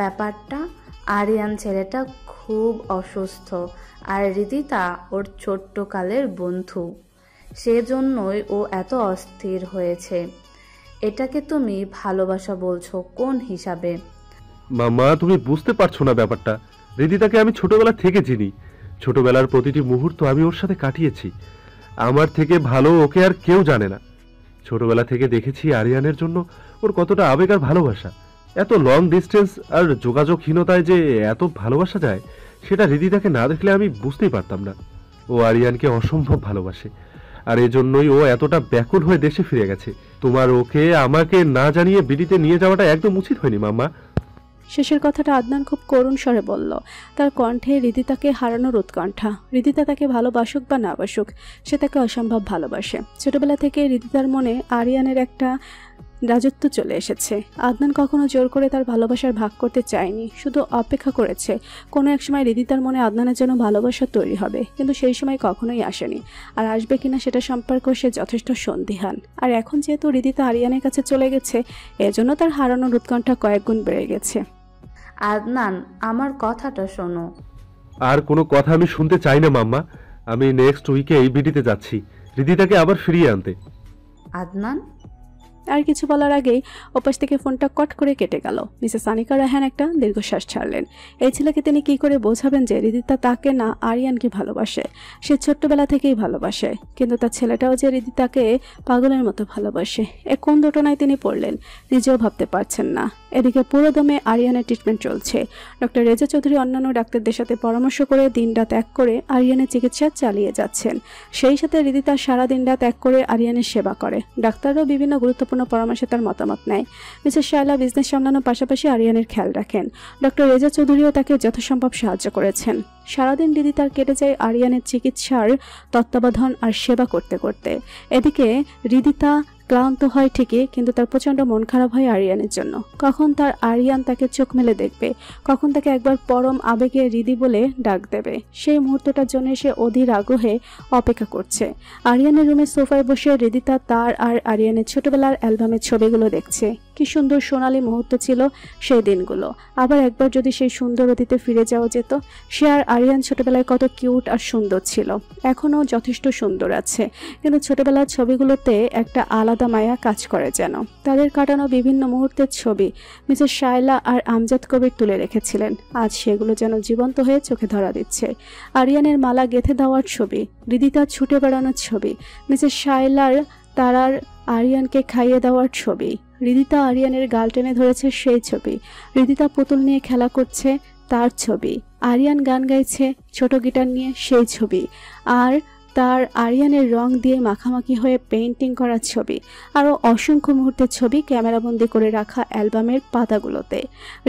ব্যাপারটা? আরিয়ান ছেলেটা খুব অসুস্থ, আর রিদিতা ওর ছোট্টকালের বন্ধু, সেজন্যই ও এত অস্থির হয়েছে। এটাকে তুমি ভালোবাসা বলছো কোন হিসাবে?
মাম্মা, তুমি বুঝতে পারছো না ব্যাপারটা। রিদিতাকে আমি ছোটবেলা থেকে চিনি। ছোটবেলার প্রতিটি মুহূর্ত আমি ওর সাথে কাটিয়েছি। আমার থেকে ভালো ওকে আর কেউ জানে না। ছোটবেলা থেকে দেখেছি আরিয়ানের জন্য ওর কতটা আবেগ আর ভালোবাসা। এত লং ডিস্টেন্স আর যোগাযোগহীনতায় যে এত ভালোবাসা যায়, সেটা রিদিতাকে না দেখলে আমি বুঝতেই পারতাম না। ও আরিয়ানকে অসম্ভব ভালোবাসে, আর এজন্যই ও এতটা ব্যাকুল হয়ে দেশে ফিরে গেছে। তোমার ওকে আমাকে না জানিয়ে বিডিতে নিয়ে যাওয়াটা একদম উচিত হয়নি মাম্মা।
শেষের কথাটা আদনান খুব করুণ স্বরে বলল। তার কণ্ঠে রিদিতাকে হারানোর উৎকণ্ঠা। রিদিতা তাকে ভালোবাসুক বা না বাসুক, সে তাকে অসম্ভব ভালোবাসে। ছোটবেলা থেকে রিদিতার মনে আরিয়ানের একটা রাজত্ব চলে এসেছে। আদনান কখনো জোর করে তার ভালোবাসার ভাগ করতে চায়নি, শুধু অপেক্ষা করেছে কোনো এক সময় রিদিতার মনে আদনানের জন্য ভালোবাসা তৈরি হবে, কিন্তু সেই সময় কখনোই আসেনি। আর আসবে কিনা সেটা সম্পর্কেও সে যথেষ্ট সন্দিহান। আর এখন যেহেতু রিদিতা আরিয়ানের কাছে চলে গেছে, এজন্য তার হারানোর উৎকণ্ঠা কয়েক গুণ বেড়ে গেছে।
আদনান, আমার কথাটা শোনো।
আর কোনো কথা আমি শুনতে চাই না মাম্মা। আমি নেক্সট উইকে এই বিডিতে যাচ্ছি রিদিতাকে আবার ফিরিয়ে আনতে।
আদনান,
আর কিছু বলার আগেই ওপাশ থেকে ফোনটা কট করে কেটে গেল। মিসেস আনিকা রায়হান একটা দীর্ঘশ্বাস ছাড়লেন। এই ছেলেকে তিনি কি করে বোঝাবেন যে রিদিতা তাকে না আরিয়ানকে ভালোবাসে? সে ছোট্টবেলা থেকেই ভালোবাসে, কিন্তু তার ছেলেটাও যে রিদিতাকে পাগলের মতো ভালোবাসে, এ কোন দুটোনায় তিনি পড়লেন নিজেও ভাবতে পারছেন না। এদিকে পুরো দমে আরিয়ানের ট্রিটমেন্ট চলছে। ডক্টর রেজা চৌধুরী অন্যান্য ডাক্তারদের সাথে পরামর্শ করে দিনরাত এক করে আরিয়ানের চিকিৎসা চালিয়ে যাচ্ছেন। সেই সাথে রিদিতা সারা দিনরাত এক করে আরিয়ানের সেবা করে। ডাক্তাররাও বিভিন্ন গুরুত্বপূর্ণ পরামর্শে তার মতামত নেয়। মিসেস শায়লা বিজনেস সামলানোর পাশাপাশি আরিয়ানের খেয়াল রাখেন। ডক্টর রেজা চৌধুরীও তাকে যথাসম্ভব সাহায্য করেছেন। সারাদিন রিদিতার কেটে যায় আরিয়ানের চিকিৎসার তত্ত্বাবধান আর সেবা করতে করতে। এদিকে রিদিতা ক্লান্ত হয় ঠিকই, কিন্তু তার প্রচণ্ড মন খারাপ হয় আরিয়ানের জন্য। কখন তার আরিয়ান তাকে চোখ মেলে দেখবে, কখন তাকে একবার পরম আবেগে রিদি বলে ডাক দেবে, সেই মুহূর্তটার জন্য সে অধীর আগ্রহে অপেক্ষা করছে। আরিয়ানের রুমে সোফায় বসে রিদিতা তার আর আরিয়ানের ছোটবেলার অ্যালবামের ছবিগুলো দেখছে। কি সুন্দর সোনালী মুহূর্ত ছিল সেই দিনগুলো। আবার একবার যদি সেই সুন্দর অতীতে ফিরে যাওয়া যেত। সে আর আরিয়ান ছোটবেলায় কত কিউট আর সুন্দর ছিল, এখনও যথেষ্ট সুন্দর আছে, কিন্তু ছোটবেলার ছবিগুলোতে একটা আলাদা মায়া কাজ করে যেন। তাদের কাটানো বিভিন্ন মুহূর্তের ছবি মিসেস শায়লা আর আমজাদ কবির তুলে রেখেছিলেন। আজ সেগুলো যেন জীবন্ত হয়ে চোখে ধরা দিচ্ছে। আরিয়ানের মালা গেঁথে দেওয়ার ছবি, রিদিতার ছুটে বেড়ানোর ছবি, মিসেস শায়লার তারার আরিয়ানকে খাইয়ে দেওয়ার ছবি, রিদিতা আরিয়ানের গাল টেনে ধরেছে সেই ছবি, রিদিতা পুতুল নিয়ে খেলা করছে তার ছবি, আরিয়ান গান গাইছে ছোট গিটার নিয়ে সেই ছবি, আর তার আরিয়ানের রং দিয়ে মাখামাখি হয়ে পেইন্টিং করা ছবি, আরও অসংখ্য মুহূর্তের ছবি ক্যামেরাবন্দি করে রাখা অ্যালবামের পাতাগুলোতে।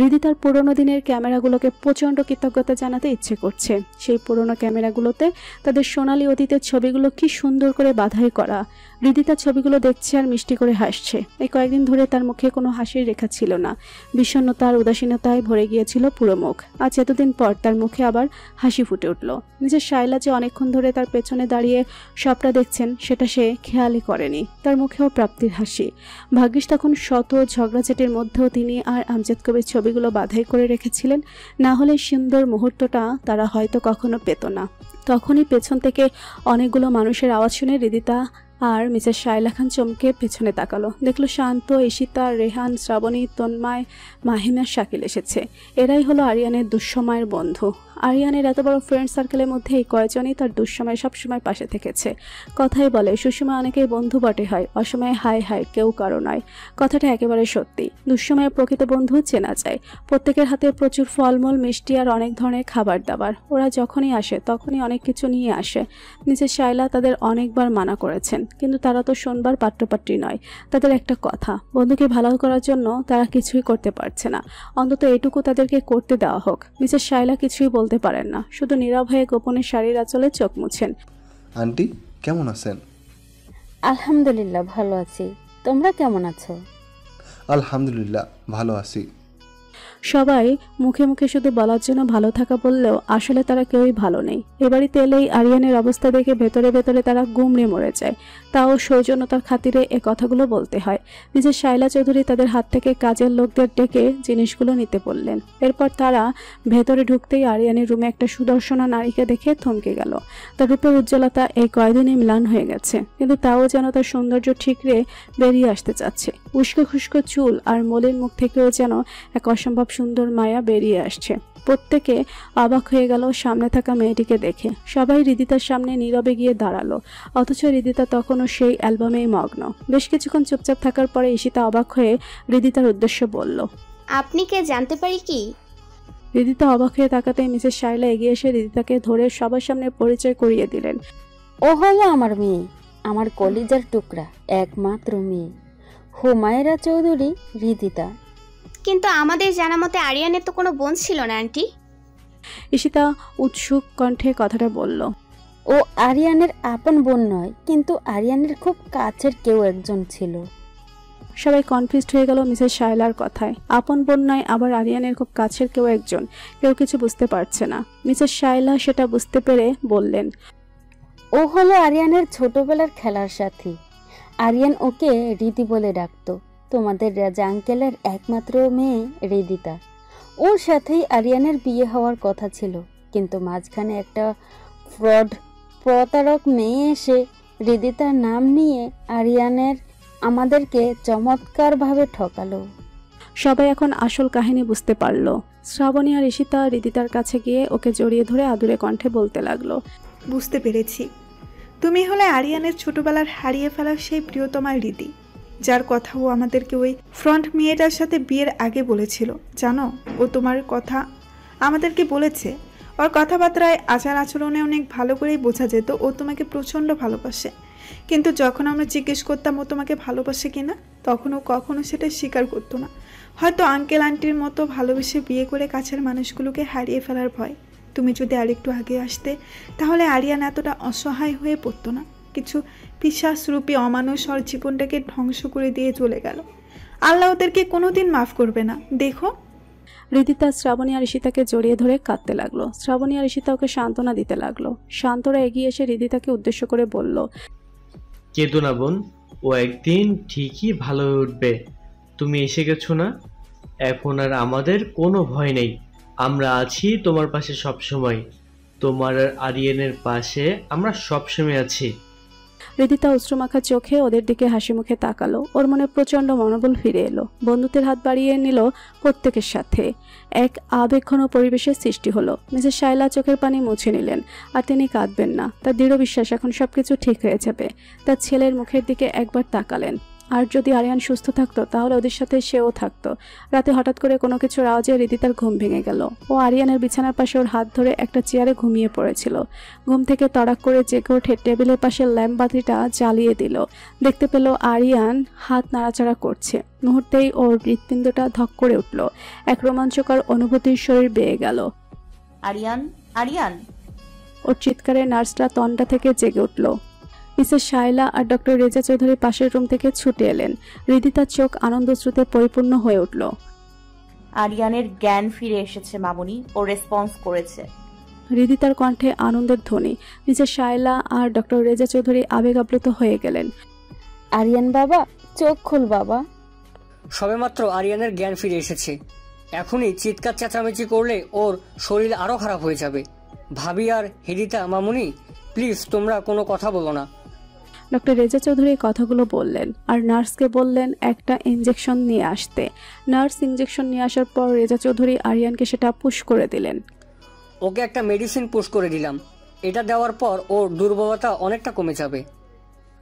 রিদিতার পুরোনো দিনের ক্যামেরাগুলোকে প্রচণ্ড কৃতজ্ঞতা জানাতে ইচ্ছে করছে। সেই পুরোনো ক্যামেরাগুলোতে তাদের সোনালী অতীতের ছবিগুলো কি সুন্দর করে বাঁধাই করা। রিদিতার ছবিগুলো দেখছে আর মিষ্টি করে হাসছে। এই কয়েকদিন ধরে তার মুখে কোনো হাসির রেখা ছিল না। বিষণ্ণতা আর উদাসীনতায় ভরে গিয়েছিল পুরো মুখ। আজ এতদিন পর তার মুখে আবার হাসি ফুটে উঠল। নিজের শায়লা যে অনেকক্ষণ ধরে তার পেছনে দাঁড়িয়ে সবটা দেখছেন সেটা সে খেয়ালই করেনি। তার মুখেও প্রাপ্তির হাসি। ভাগ্যিস তখন শত ঝগড়াঝাটির মধ্যেও তিনি আর আমজাদ কবির ছবিগুলো বাঁধাই করে রেখেছিলেন, না হলে সুন্দর মুহূর্তটা তারা হয়তো কখনো পেত না। তখনই পেছন থেকে অনেকগুলো মানুষের আওয়াজ শুনে রিদিতা আর মিসেস শায়লা খান চমকে পেছনে তাকালো। দেখলো শান্ত, ঈশিতা, রেহান, শ্রাবণী, তন্ময়, মাহিনা, শাকিল এসেছে। এরাই হলো আরিয়ানের দুঃসময়ের বন্ধু। আরিয়ানের এত বড় ফ্রেন্ড সার্কেলের মধ্যে এই কয়জনই তার দুঃসময় সবসময় পাশে থেকেছে। কথাই বলে সুসময় অনেকেই বন্ধু বটে হয়, অসময়ে হায় হায় কেউ কারো নয়। কথাটা একেবারে সত্যি। দুঃসময়ে প্রকৃত বন্ধু চেনা যায়। প্রত্যেকের হাতে প্রচুর ফলমূল, মিষ্টি আর অনেক ধরনের খাবার দাবার। ওরা যখনই আসে তখনই অনেক কিছু নিয়ে আসে। মিসেস শায়লা তাদের অনেকবার মানা করেছেন, কিন্তু তারা তো শোনবার পাত্রপাত্রী নয়। তাদের একটা কথা, বন্ধুকে ভালো করার জন্য তারা কিছুই করতে পারছে না, অন্তত এটুকু তাদেরকে করতে দেওয়া হোক। মিসেস শায়লা কিছুই বলতে পারেন না, শুধু নীরব হয়ে গোপনে শাড়ির আঁচলে চোখ মুছেন।
আন্টি কেমন আছেন?
আলহামদুলিল্লাহ ভালো আছি, তোমরা কেমন আছো?
আলহামদুলিল্লাহ ভালো আছি।
সবাই মুখে মুখে শুধু বলার জন্য ভালো থাকা বললেও আসলে তারা কেউই ভালো নেই। এ বাড়িতে এলেই আরিয়ানের অবস্থা দেখে ভেতরে ভেতরে তারা গুমড়ে মরে যায়। তাও সৌজন্যতার খাতিরে এ কথাগুলো বলতে হয়। মিসেস শায়লা চৌধুরী তাদের হাত থেকে কাজের লোকদের ডেকে জিনিসগুলো নিতে বললেন। এরপর তারা ভেতরে ঢুকতেই আরিয়ানের রুমে একটা সুদর্শনা নারীকে দেখে থমকে গেল। তার রূপের উজ্জ্বলতা এই কয়দিনে ম্লান হয়ে গেছে, কিন্তু তাও যেন তার সৌন্দর্য ঠিকরে বেরিয়ে আসতে চাচ্ছে। উস্কো খুস্কো চুল আর মলিন মুখ থেকেও যেন এক অসম্ভব সুন্দর মায়া বেরিয়ে আসছে। প্রত্যেকে অবাক হয়ে গেল সামনে থাকা মেয়েটিকে দেখে। সবাই হৃদিতার সামনে নীরবে গিয়ে দাঁড়ালো, অথচ হৃদিতা তখনও সেই অ্যালবামেই মগ্ন। বেশ কিছুক্ষণ চুপচাপ থাকার পরে ঈশিতা অবাক হয়ে হৃদিতার উদ্দেশ্যে বলল,
আপনি কে জানতে পারি কি?
হৃদিতা অবাক হয়ে তাকাতেই মিসেস শায়লা এগিয়ে এসে হৃদিতাকে ধরে সবার সামনে পরিচয় করিয়ে দিলেন।
ও হলো আমার মেয়ে, আমার কলিজার টুকরা, একমাত্র মেয়ে, হুমায়রা চৌধুরী হৃদিতা।
কিন্তু আমাদের জানা মতে আরিয়ানের তো কোনো বোন ছিল না আন্টি।
ঈশিতা উৎসুক কণ্ঠে কথাটা বলল।
ও আরিয়ানের আপন বোন নয়, কিন্তু আরিয়ানের খুব কাছের কেউ একজন ছিল।
সবাই কনফিউজড হয়ে গেল মিসেস শায়লার কথায়। আপন বোন নয়, আবার আরিয়ানের খুব কাছের কেউ একজন। কেউ কিছু বুঝতে পারছে না। মিসেস শায়লা সেটা বুঝতে পেরে বললেন,
ও হলো আরিয়ানের ছোটবেলার খেলার সাথী। আরিয়ান ওকে রীতি বলে ডাকতো। তোমাদের রাজা আঙ্কেলের একমাত্র মেয়ে হৃদিতা। ওর সাথেই আরিয়ানের বিয়ে হওয়ার কথা ছিল, কিন্তু মাঝখানে একটা প্রতারক মেয়ে এসে হৃদিতার নাম নিয়ে আরিয়ানের আমাদেরকে চমৎকারভাবে ঠকালো।
সবাই এখন আসল কাহিনী বুঝতে পারল। শ্রাবণী আর ঈশিতা হৃদিতার কাছে গিয়ে ওকে জড়িয়ে ধরে আদুরে কণ্ঠে বলতে লাগলো,
বুঝতে পেরেছি, তুমি হলে আরিয়ানের ছোটবেলার হারিয়ে ফেলা সেই প্রিয়তমা রীতি, যার কথা ও আমাদেরকে ওই ফ্রন্ট মেয়েটার সাথে বিয়ের আগে বলেছিল। জানো, ও তোমার কথা আমাদেরকে বলেছে। ওর কথাবার্তায়, আচার আচরণে অনেক ভালো করেই বোঝা যেত ও তোমাকে প্রচণ্ড ভালোবাসে। কিন্তু যখন আমরা জিজ্ঞেস করতাম ও তোমাকে ভালোবাসে কিনা, তখন ও কখনো সেটা স্বীকার করতো না। হয়তো আঙ্কেল আন্টির মতো ভালোবেসে বিয়ে করে কাছের মানুষগুলোকে হারিয়ে ফেলার ভয়। তুমি যদি আরেকটু আগে আসতে, তাহলে আরিয়ান এতটা অসহায় হয়ে পড়তো না। কিছু পিশাচরূপী অমানুষ ওর জীবনটাকে ধ্বংস করে দিয়ে চলে গেল। আল্লাহ ওদেরকে কোনোদিন মাফ করবে না, দেখো।
হৃদিতা শ্রাবণী আর ঈশিতাকে জড়িয়ে ধরে কাঁদতে লাগলো। শ্রাবণী আর ঈশিতা ওকে সান্ত্বনা দিতে লাগলো। শান্তরা এগিয়ে এসে হৃদিতাকে উদ্দেশ্য করে বলল,
কেঁদো না বোন, ও একদিন ঠিকই ভালো হয়ে উঠবে। তুমি এসে গেছো না, এখন আর আমাদের কোনো ভয় নেই। আমরা আছি তোমার পাশে সবসময়। তোমার আর আরিয়ানের পাশে আমরা সবসময় আছি।
হৃদিতা অশ্রুমাখা চোখে ওদের দিকে হাসি মুখে তাকালো। ওর মনে প্রচন্ড মনোবল ফিরে এলো। বন্ধুত্বের হাত বাড়িয়ে নিল প্রত্যেকের সাথে। এক আবেগঘন পরিবেশের সৃষ্টি হলো। মিসেস শায়লা চোখের পানি মুছে নিলেন। আর তিনি কাঁদবেন না। তার দৃঢ় বিশ্বাস এখন সবকিছু ঠিক হয়ে যাবে। তার ছেলের মুখের দিকে একবার তাকালেন। আর যদি আরিয়ান সুস্থ থাকতো, তাহলে ওদের সাথে সেও থাকতো। রাতে হঠাৎ করে কোনো কিছুর আওয়াজে হৃদিতার ঘুম ভেঙে গেল। ও আরিয়ানের বিছানার পাশে ওর হাত ধরে একটা চেয়ারে ঘুমিয়ে পড়েছিল। ঘুম থেকে তড়াক করে জেগে উঠে টেবিলের পাশে ল্যাম্প বাতিটা জ্বালিয়ে দিল। দেখতে পেল আরিয়ান হাত নাড়াচাড়া করছে। মুহূর্তেই ওর হৃৎপিণ্ডটা ধক করে উঠল। এক রোমাঞ্চকর অনুভূতির শরীর বেয়ে গেল।
আরিয়ান, আরিয়ান!
ওর চিৎকারে নার্সরা তন্ডা থেকে জেগে উঠল। মিসেস শায়লা আর ডক্টর রেজা চৌধুরী পাশের রুম থেকে ছুটে এলেন। হৃদিতার চোখ আনন্দস্রোতে পরিপূর্ণ হয়ে উঠল।
আরিয়ানের জ্ঞান ফিরে এসেছে মামুনি, ও রেসপন্স করেছে।
হৃদিতার কণ্ঠে আনন্দের ধ্বনি। মিসেস শায়লা আর ডক্টর রেজা চৌধুরী আবেগ আপ্লুত হয়ে গেলেন।
আরিয়ান বাবা, চোখ খুল বাবা।
সবেমাত্র আরিয়ানের জ্ঞান ফিরে এসেছে। এখনই চিৎকার চেঁচামেচি করলে ওর শরীর আরো খারাপ হয়ে যাবে। ভাবি আর হৃদিতা মামুনি, প্লিজ তোমরা কোনো কথা বলো না।
ডক্টর রেজা চৌধুরী কথাগুলো বললেন আর নার্সকে বললেন একটা ইনজেকশন নিয়ে আসতে। নার্স ইনজেকশন নিয়ে আসার পর রেজা চৌধুরী আরিয়ানকে সেটা পুশ করে দিলেন।
ওকে একটা মেডিসিন পুশ করে দিলাম। এটা দেওয়ার পর ওর দুর্বলতা অনেকটা কমে যাবে।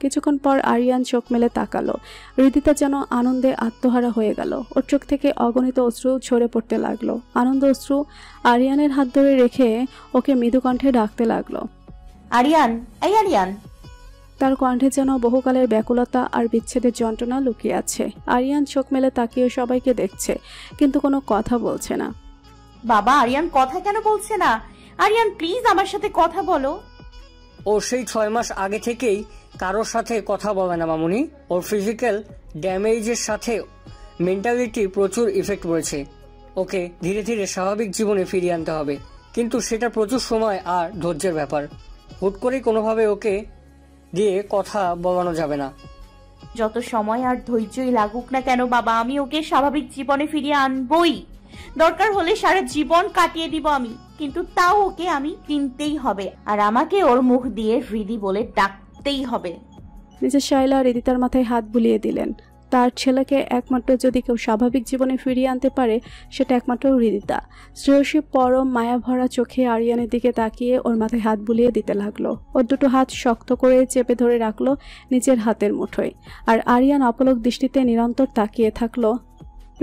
কিছুক্ষণ পর আরিয়ান চোখ মেলে তাকালো। হৃদিতা যেন আনন্দে আত্মহারা হয়ে গেল। ওর চোখ থেকে অগণিত অশ্রু ঝরে পড়তে লাগলো। আনন্দ অশ্রু আরিয়ানের হাত ধরে রেখে ওকে মৃদু কণ্ঠে ডাকতে লাগলো,
আরিয়ান, এই আরিয়ান!
তার কণ্ঠে যেন বহুকালের ব্যাকুলতা আর বিচ্ছেদের যন্ত্রণা লুকিয়ে আছে। আরিয়ান চোখ মেলে তাকিয়ে সবাইকে দেখছে, কিন্তু কোনো কথা বলছে না।
বাবা, আরিয়ান কথা কেন বলছে না? আরিয়ান, প্লিজ আমার সাথে কথা বলো।
ও সেই 6 মাস আগে থেকেই কারোর সাথে কথা বলে না মামুনি। ওর ফিজিক্যাল ড্যামেজের সাথে মেন্টালিটি প্রচুর ইফেক্ট পড়েছে। ওকে ধীরে ধীরে স্বাভাবিক জীবনে ফিরিয়ে আনতে হবে, কিন্তু সেটা প্রচুর সময় আর ধৈর্যের ব্যাপার। হুট করেই কোনোভাবে ওকে দিয়ে কথা বলানো যাবে না।
যত সময় আর ধৈর্যই লাগুক না কেন বাবা, আমি ওকে স্বাভাবিক জীবনে ফিরিয়ে আনবই। দরকার হলে সারা জীবন কাটিয়ে দিব আমি, কিন্তু তাও ওকে আমি চিনতেই হবে, আর আমাকে ওর মুখ দিয়ে হৃদি বলে ডাকতেই হবে।
মিসেস শাইলা রিদিতার মাথায় হাত বুলিয়ে দিলেন। তার ছেলেকে একমাত্র যদি কেউ স্বাভাবিক জীবনে ফিরিয়ে আনতে পারে সেটা একমাত্র হৃদিতা। শ্রেয়সী পরম মায়াভরা চোখে আরিয়ানের দিকে তাকিয়ে ওর মাথায় হাত বুলিয়ে দিতে লাগলো। ওর দুটো হাত শক্ত করে চেপে ধরে রাখলো নিজের হাতের মুঠোয়, আর আরিয়ান অপলক দৃষ্টিতে নিরন্তর তাকিয়ে থাকলো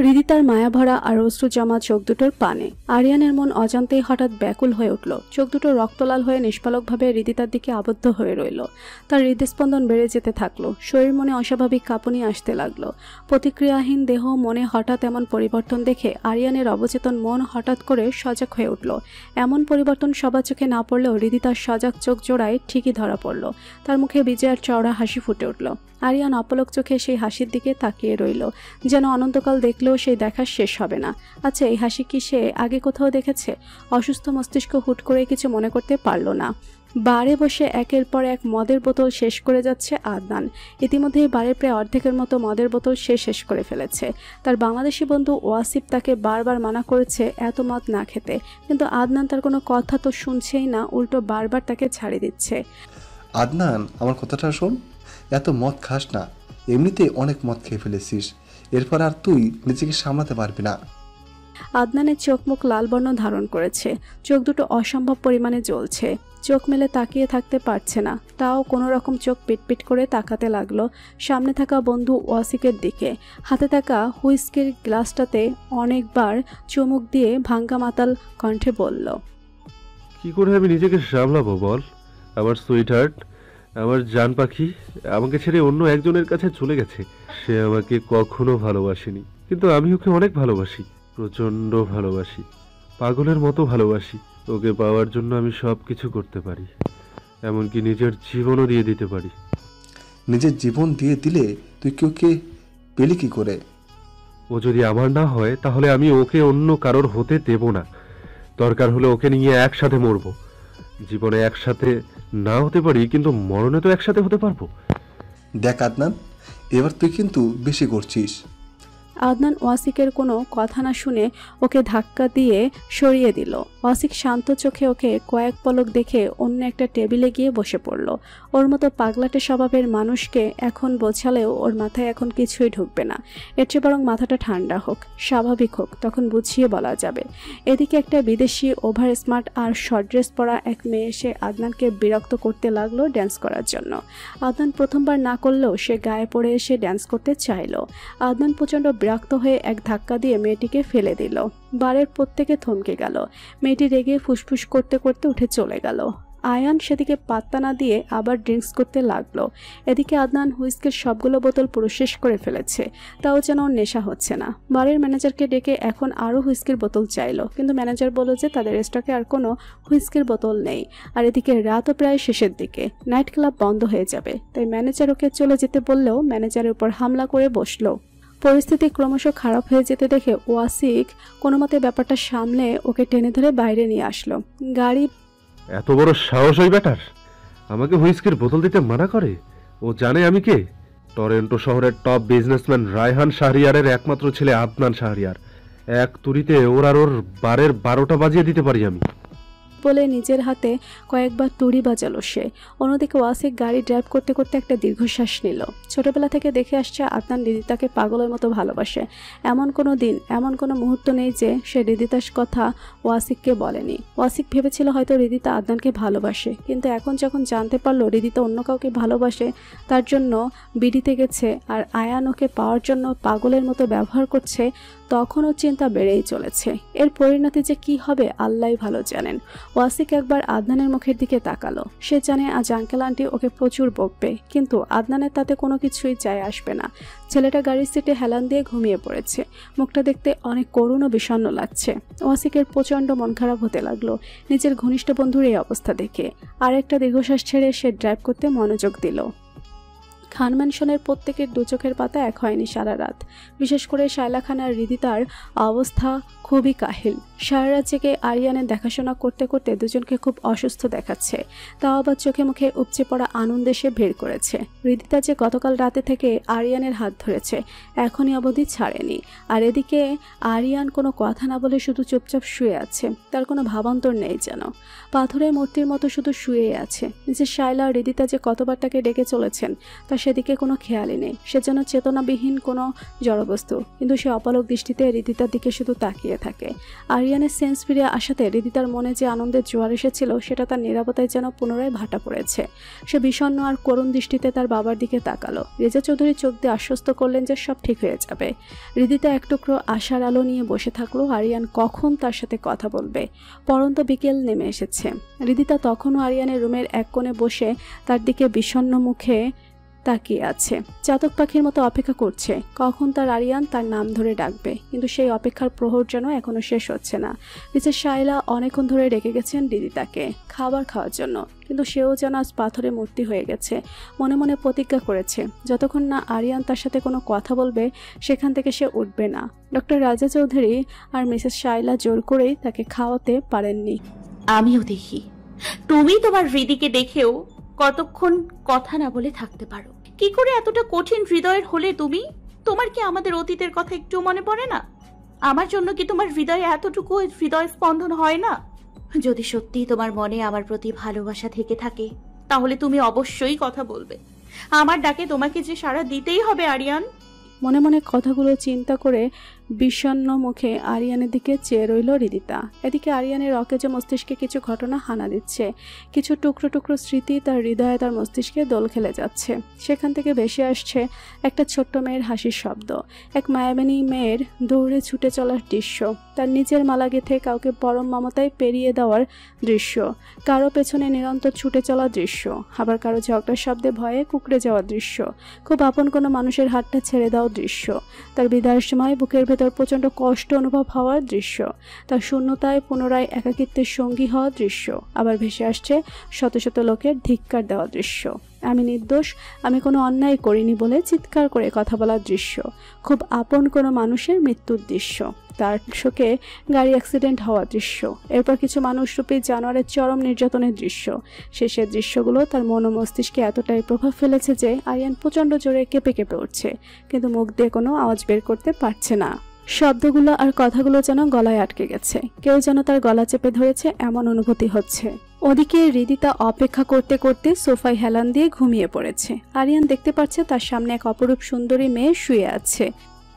হৃদিতার মায়াভরা আর অশ্রু জমা চোখ দুটোর পানে। আরিয়ানের মন অজান্তেই হঠাৎ ব্যাকুল হয়ে উঠল। চোখ দুটো রক্তলাল হয়ে নিষ্পালকভাবে হৃদিতার দিকে আবদ্ধ হয়ে রইল। তার হৃদস্পন্দন বেড়ে যেতে থাকলো, শরীর মনে অস্বাভাবিক কাঁপুনি আসতে লাগলো। প্রতিক্রিয়াহীন দেহ মনে হঠাৎ এমন পরিবর্তন দেখে আরিয়ানের অবচেতন মন হঠাৎ করে সজাগ হয়ে উঠল। এমন পরিবর্তন সবার চোখে না পড়লেও হৃদিতার সজাগ চোখ জোড়ায় ঠিকই ধরা পড়ল। তার মুখে বিজয়ের চওড়া হাসি ফুটে উঠল। আরিয়ান অপলক চোখে সেই হাসির দিকে তাকিয়ে রইল, যেন অনন্তকাল দেখলেও সেই দেখা শেষ হবে না। আচ্ছা, এই হাসি কি সে আগে কোথাও দেখেছে? অসুস্থ মস্তিষ্ক হুট করে কিছু মনে করতে পারল না। বারে বসে একের পর এক মদের বোতল শেষ করে যাচ্ছে আদনান। ইতিমধ্যেই বারের প্রায় অর্ধেকের মতো মদের বোতল শেষ করে ফেলেছে। তার বাংলাদেশি বন্ধু ওয়াসিফ তাকে বারবার মানা করেছে এত মদ না খেতে, কিন্তু আদনান তার কোনো কথা তো শুনছেই না, উল্টো বারবার তাকে ছাড়িয়ে দিচ্ছে।
আদনান, আমার কথাটা শোন, এত মদ খাস না, এমনিতে অনেক মদ খেয়ে ফেলেছিস, এরপর আর তুই নিজেকে সামলাতে পারবি না।
আদনানের চোখ মুখ লাল বর্ণ ধারণ করেছে, চোখ দুটো অসম্ভব পরিমাণে জ্বলছে। চোখ মেলে তাকিয়ে থাকতে পারছে না, তাও কোনো রকম চোখ পিটপিট করে তাকাতে লাগলো সামনে থাকা বন্ধু ওয়াসিকের দিকে। হাতে থাকা হুইস্কির গ্লাসটাতে অনেকবার চুমুক দিয়ে ভাঙ্গা মাতাল কণ্ঠে বলল,
কি করে আমি নিজেকে সামলাবো বল? আমার সুইট হার্ট, আমার জান পাখি আমাকে ছেড়ে অন্য একজনের কাছে চলে গেছে। সে আমাকে কখনো ভালোবাসেনি, কিন্তু আমি ওকে অনেক ভালোবাসি, প্রচন্ড ভালোবাসি, পাগলের মতো ভালোবাসি। ওকে পাওয়ার জন্য আমি সব কিছু করতে পারি, এমনকি নিজের জীবনও দিয়ে দিতে পারি।
নিজের জীবন দিয়ে দিলে তুই কি ওকে পেলি কি করে?
ও যদি আমার না হয় তাহলে আমি ওকে অন্য কারোর হতে দেব না। দরকার হলে ওকে নিয়ে একসাথে মরবো। জীবনে একসাথে না হতে পারি, কিন্তু মরণে তো একসাথে হতে পারবো।
দেখ আদনান, এবার তুই কিন্তু বেশি করছিস।
আদনান ওয়াসিকের কোনো কথা না শুনে ওকে ধাক্কা দিয়ে সরিয়ে দিল। ওয়াসিক শান্ত চোখে ওকে কয়েক পলক দেখে অন্য একটা টেবিলে গিয়ে বসে পড়ল। ওর মতো পাগলাটে স্বভাবের মানুষকে এখন বোঝালেও ওর মাথায় এখন কিছুই ঢুকবে না। এর চেয়ে বরং মাথাটা ঠান্ডা হোক, স্বাভাবিক হোক, তখন বুঝিয়ে বলা যাবে। এদিকে একটা বিদেশি ওভার স্মার্ট আর শর্ট ড্রেস পরা এক মেয়ে এসে আদনানকে বিরক্ত করতে লাগলো ড্যান্স করার জন্য। আদনান প্রথমবার না করলেও সে গায়ে পড়ে এসে ড্যান্স করতে চাইলো। আদনান প্রচণ্ড বিরক্ত হয়ে এক ধাক্কা দিয়ে মেয়েটিকে ফেলে দিল। বারের প্রত্যেকে থমকে গেল। মেয়েটি রেগে ফুসফুস করতে করতে উঠে চলে গেল। আয়ান সেদিকে পাত্তা না দিয়ে আবার ড্রিঙ্কস করতে লাগলো। এদিকে আদনান হুইস্কির সবগুলো বোতল পুরো শেষ করে ফেলেছে, তাও যেন ওর নেশা হচ্ছে না। বারের ম্যানেজারকে ডেকে এখন আরও হুইস্কির বোতল চাইলো, কিন্তু ম্যানেজার বলল যে তাদের স্টকে আর কোনো হুইস্কির বোতল নেই। আর এদিকে রাতও প্রায় শেষের দিকে, নাইট ক্লাব বন্ধ হয়ে যাবে। তাই ম্যানেজার ওকে চলে যেতে বললেও ম্যানেজারের উপর হামলা করে বসলো। পরিস্থিতি ক্রমশ খারাপ হয়ে যেতে দেখে ওয়াসিক কোনো মতে ব্যাপারটা সামলে ওকে টেনে ধরে বাইরে নিয়ে আসলো। গাড়ি
এত বড় সাহস ওই ব্যাটার, আমাকে হুইস্কির বোতল দিতে মানা করে? ও জানে আমি কে? টরেন্টো শহরের টপ বিজনেসম্যান রায়হান শাহরিয়ারের একমাত্র ছেলে আদনান শাহরিয়ার। এক তুড়িতে ওর আর ওর বারের 12টা বাজিয়ে দিতে পারি আমি।
বলে নিজের হাতে কয়েকবার তুড়ি বাজালো সে। অন্যদিকে ওয়াসিক গাড়ি ড্রাইভ করতে করতে একটা দীর্ঘশ্বাস নিল। ছোটবেলা থেকে দেখে আসছে আদনান রিদিতাকে পাগলের মতো ভালোবাসে। এমন কোনো দিন, এমন কোনো মুহূর্ত নেই যে সে রিদিতার কথা ওয়াসিককে বলেনি। ওয়াসিক ভেবেছিল হয়তো রিদিতা আদনানকে ভালোবাসে, কিন্তু এখন যখন জানতে পারলো রিদিতা অন্য কাউকে ভালোবাসে, তার জন্য বিড়িতে গেছে আর আয়ান ওকে পাওয়ার জন্য পাগলের মতো ব্যবহার করছে, তখনও চিন্তা বেড়েই চলেছে। এর পরিণতি যে কি হবে আল্লাহই ভালো জানেন। ওয়াসিক একবার আদনানের মুখের দিকে তাকালো। সে জানে আজ আঙ্কেল আন্টি ওকে প্রচুর বকবে, কিন্তু আদনানের তাতে কোনো কিছুই যায় আসবে না। ছেলেটা গাড়ির সিটে হেলান দিয়ে ঘুমিয়ে পড়েছে। মুখটা দেখতে অনেক করুণ ও বিষণ্ণ লাগছে। ওয়াসিকের প্রচণ্ড মন খারাপ হতে লাগলো নিজের ঘনিষ্ঠ বন্ধুর এই অবস্থা দেখে। আর একটা দীর্ঘশ্বাস ছেড়ে সে ড্রাইভ করতে মনোযোগ দিল। খান ম্যানশনের প্রত্যেকের দু চোখের পাতা এক হয়নি সারা রাত। বিশেষ করে শায়লা খান আর হৃদিতার অবস্থা খুবই কাহিল। সারা রাত জেগে আরিয়ানের দেখাশোনা করতে করতে দুজনকে খুব অসুস্থ দেখাচ্ছে। তাও আবার চোখে মুখে উপচে পড়া আনন্দে সে বের করেছে। হৃদিতা যে গতকাল রাতে থেকে আরিয়ানের হাত ধরেছে, এখনই অবধি ছাড়েনি। আর এদিকে আরিয়ান কোনো কথা না বলে শুধু চুপচাপ শুয়ে আছে, তার কোনো ভাবান্তর নেই যেন। পাথরের মূর্তির মতো শুধু শুয়েই আছে। নিজের শায়লা আর হৃদিতা যে কতবার তাকে ডেকে চলেছেন তার সেদিকে কোনো খেয়ালই নেই। সে যেন চেতনাবিহীন কোনো জড়বস্তু, কিন্তু সে অপলক দৃষ্টিতে হৃদিতার দিকে শুধু তাকিয়ে থাকে। আরিয়ানের সেন্স ফিরে আসাতে হৃদিতার মনে যে আনন্দের জোয়ার এসেছিল সেটা তার নীরবতায় যেন পুনরায় ভাটা পড়েছে। সে বিষণ্ণ আর করুণ দৃষ্টিতে তার বাবার দিকে তাকালো। রেজা চৌধুরী চোখ দিয়ে আশ্বস্ত করলেন যে সব ঠিক হয়ে যাবে। হৃদিতা এক টুকরো আশার আলো নিয়ে বসে থাকলো আরিয়ান কখন তার সাথে কথা বলবে। পরন্ত বিকেল নেমে এসেছে। হৃদিতা তখনও আরিয়ানের রুমের এক কোণে বসে তার দিকে বিষণ্ণ মুখে তাকিয়ে আছে, চাতক পাখির মতো অপেক্ষা করছে কখন তার আরিয়ান তার নাম ধরে ডাকবে। কিন্তু সেই অপেক্ষার প্রহর যেন এখনো শেষ হচ্ছে না। নিচে শায়লা অনেকক্ষণ ধরে রেখে গেছেন হৃদিতাকে খাবার খাওয়ার জন্য, কিন্তু সেও যেন আজ পাথরে মূর্তি হয়ে গেছে। মনে মনে প্রতিজ্ঞা করেছে যতক্ষণ না আরিয়ান তার সাথে কোনো কথা বলবে সেখান থেকে সে উঠবে না। ডক্টর রাজা চৌধুরী আর মিসেস শায়লা জোর করেই তাকে খাওয়াতে পারেননি।
আমিও দেখি তুমি তোমার হৃদিকে দেখেও কতক্ষণ কথা না বলে থাকতে পারো। কি করে এতটা কঠিন হৃদয়ের হলে তুমি? তোমার কি আমাদের অতীতের কথা একটু মনে পড়ে না? আমার জন্য কি তোমার হৃদয়ে এতটুকু হৃদয় স্পন্দন হয় না? যদি সত্যি তোমার মনে আমার প্রতি ভালোবাসা থেকে থাকে তাহলে তুমি অবশ্যই কথা বলবে। আমার ডাকে তোমাকে যে সাড়া দিতেই হবে আরিয়ান।
মনে মনে কথাগুলো চিন্তা করে বিষণ্ণ মুখে আরিয়ানের দিকে চেয়ে রইল হৃদিতা। এদিকে আরিয়ানের অকেজ মস্তিষ্কে কিছু ঘটনা হানা দিচ্ছে। কিছু টুকরো টুকরো স্মৃতি তার হৃদয়ে তার মস্তিষ্কে দোল খেলে যাচ্ছে। সেখান থেকে ভেসে আসছে একটা ছোট্ট মেয়ের হাসির শব্দ, এক মায়াবিনী মেয়ের দৌড়ে ছুটে চলার দৃশ্য, তার নিজের মালা গেঁথে কাউকে পরম মমতায় পেরিয়ে দেওয়ার দৃশ্য, কারো পেছনে নিরন্তর ছুটে চলা দৃশ্য, আবার কারো ঝগড়ার শব্দে ভয়ে কুকড়ে যাওয়ার দৃশ্য, খুব আপন কোনো মানুষের হাতটা ছেড়ে দেওয়ার দৃশ্য, তার বিদায়ের সময় বুকের ভেতর প্রচণ্ড কষ্ট অনুভব হওয়ার দৃশ্য, তার শূন্যতায় পুনরায় একাকিত্বের সঙ্গী হওয়ার দৃশ্য, আবার ভেসে আসছে শত শত লোকের ধিক্কার দেওয়ার দৃশ্য, আমি নির্দোষ, আমি কোনো অন্যায় করিনি বলে চিৎকার করে কথা বলার দৃশ্য, খুব আপন কোনো মানুষের মৃত্যুর দৃশ্য, তার শোকে গাড়ি অ্যাক্সিডেন্ট হওয়ার দৃশ্য, এরপর কিছু মানুষরূপী জানোয়ারের চরম নির্যাতনের দৃশ্য। শেষের দৃশ্যগুলো তার মন ও মস্তিষ্কে এতটাই প্রভাব ফেলেছে যে আরিয়ান প্রচণ্ড জোরে কেঁপে কেঁপে উঠছে, কিন্তু মুখ দিয়ে কোনো আওয়াজ বের করতে পারছে না। শব্দগুলো আর কথাগুলো যেন গলায় আটকে গেছে, কেউ যেন তার গলা চেপে ধরেছে এমন অনুভূতি হচ্ছে। ওদিকে হৃদিতা অপেক্ষা করতে করতে সোফায় হেলান দিয়ে ঘুমিয়ে পড়েছে। আরিয়ান দেখতে পাচ্ছে তার সামনে এক অপরূপ সুন্দরী মেয়ে শুয়ে আছে।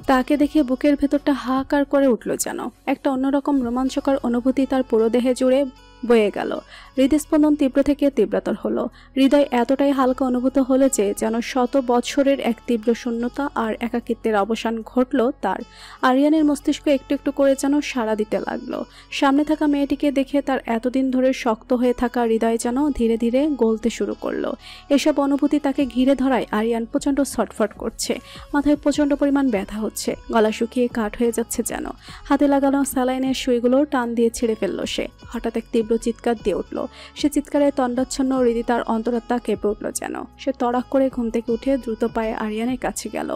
তাকে দেখে বুকের ভেতরটা হাহাকার করে উঠল যেন। একটা অন্যরকম রোমাঞ্চকর অনুভূতি তার পুরো দেহে জুড়ে বয়ে গেল। হৃদস্পন্দন তীব্র থেকে তীব্রতর হলো। হৃদয় এতটাই হালকা অনুভূত হলো যে যেন শত বছরের এক তীব্র শূন্যতা আর একাকিত্বের অবসান ঘটল তার। আরিয়ানের মস্তিষ্ক একটু একটু করে যেন সাড়া দিতে লাগলো। সামনে থাকা মেয়েটিকে দেখে তার এতদিন ধরে শক্ত হয়ে থাকা হৃদয় যেন ধীরে ধীরে গলতে শুরু করলো। এসব অনুভূতি তাকে ঘিরে ধরায় আরিয়ান প্রচণ্ড ছটফট করছে, মাথায় প্রচণ্ড পরিমাণ ব্যথা হচ্ছে, গলা শুকিয়ে কাঠ হয়ে যাচ্ছে যেন। হাতে লাগানো স্যালাইনের সুইগুলো টান দিয়ে ছিঁড়ে ফেললো সে। হঠাৎ এক তীব্র চিৎকার দিয়ে উঠল। সে চিৎকারে তন্ডাচ্ছন্ন হৃদিতার অন্তরাত্মা কেঁপে উঠল যেন। সে তড়াক করে ঘুম থেকে উঠে দ্রুত পায়ে আরিয়ানের কাছে গেল।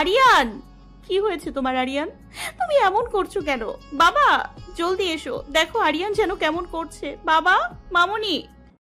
আরিয়ান, কি হয়েছে তোমার আরিয়ান? তুমি এমন করছো কেন? বাবা জলদি এসো, দেখো আরিয়ান যেন কেমন করছে। বাবা, মামুনি।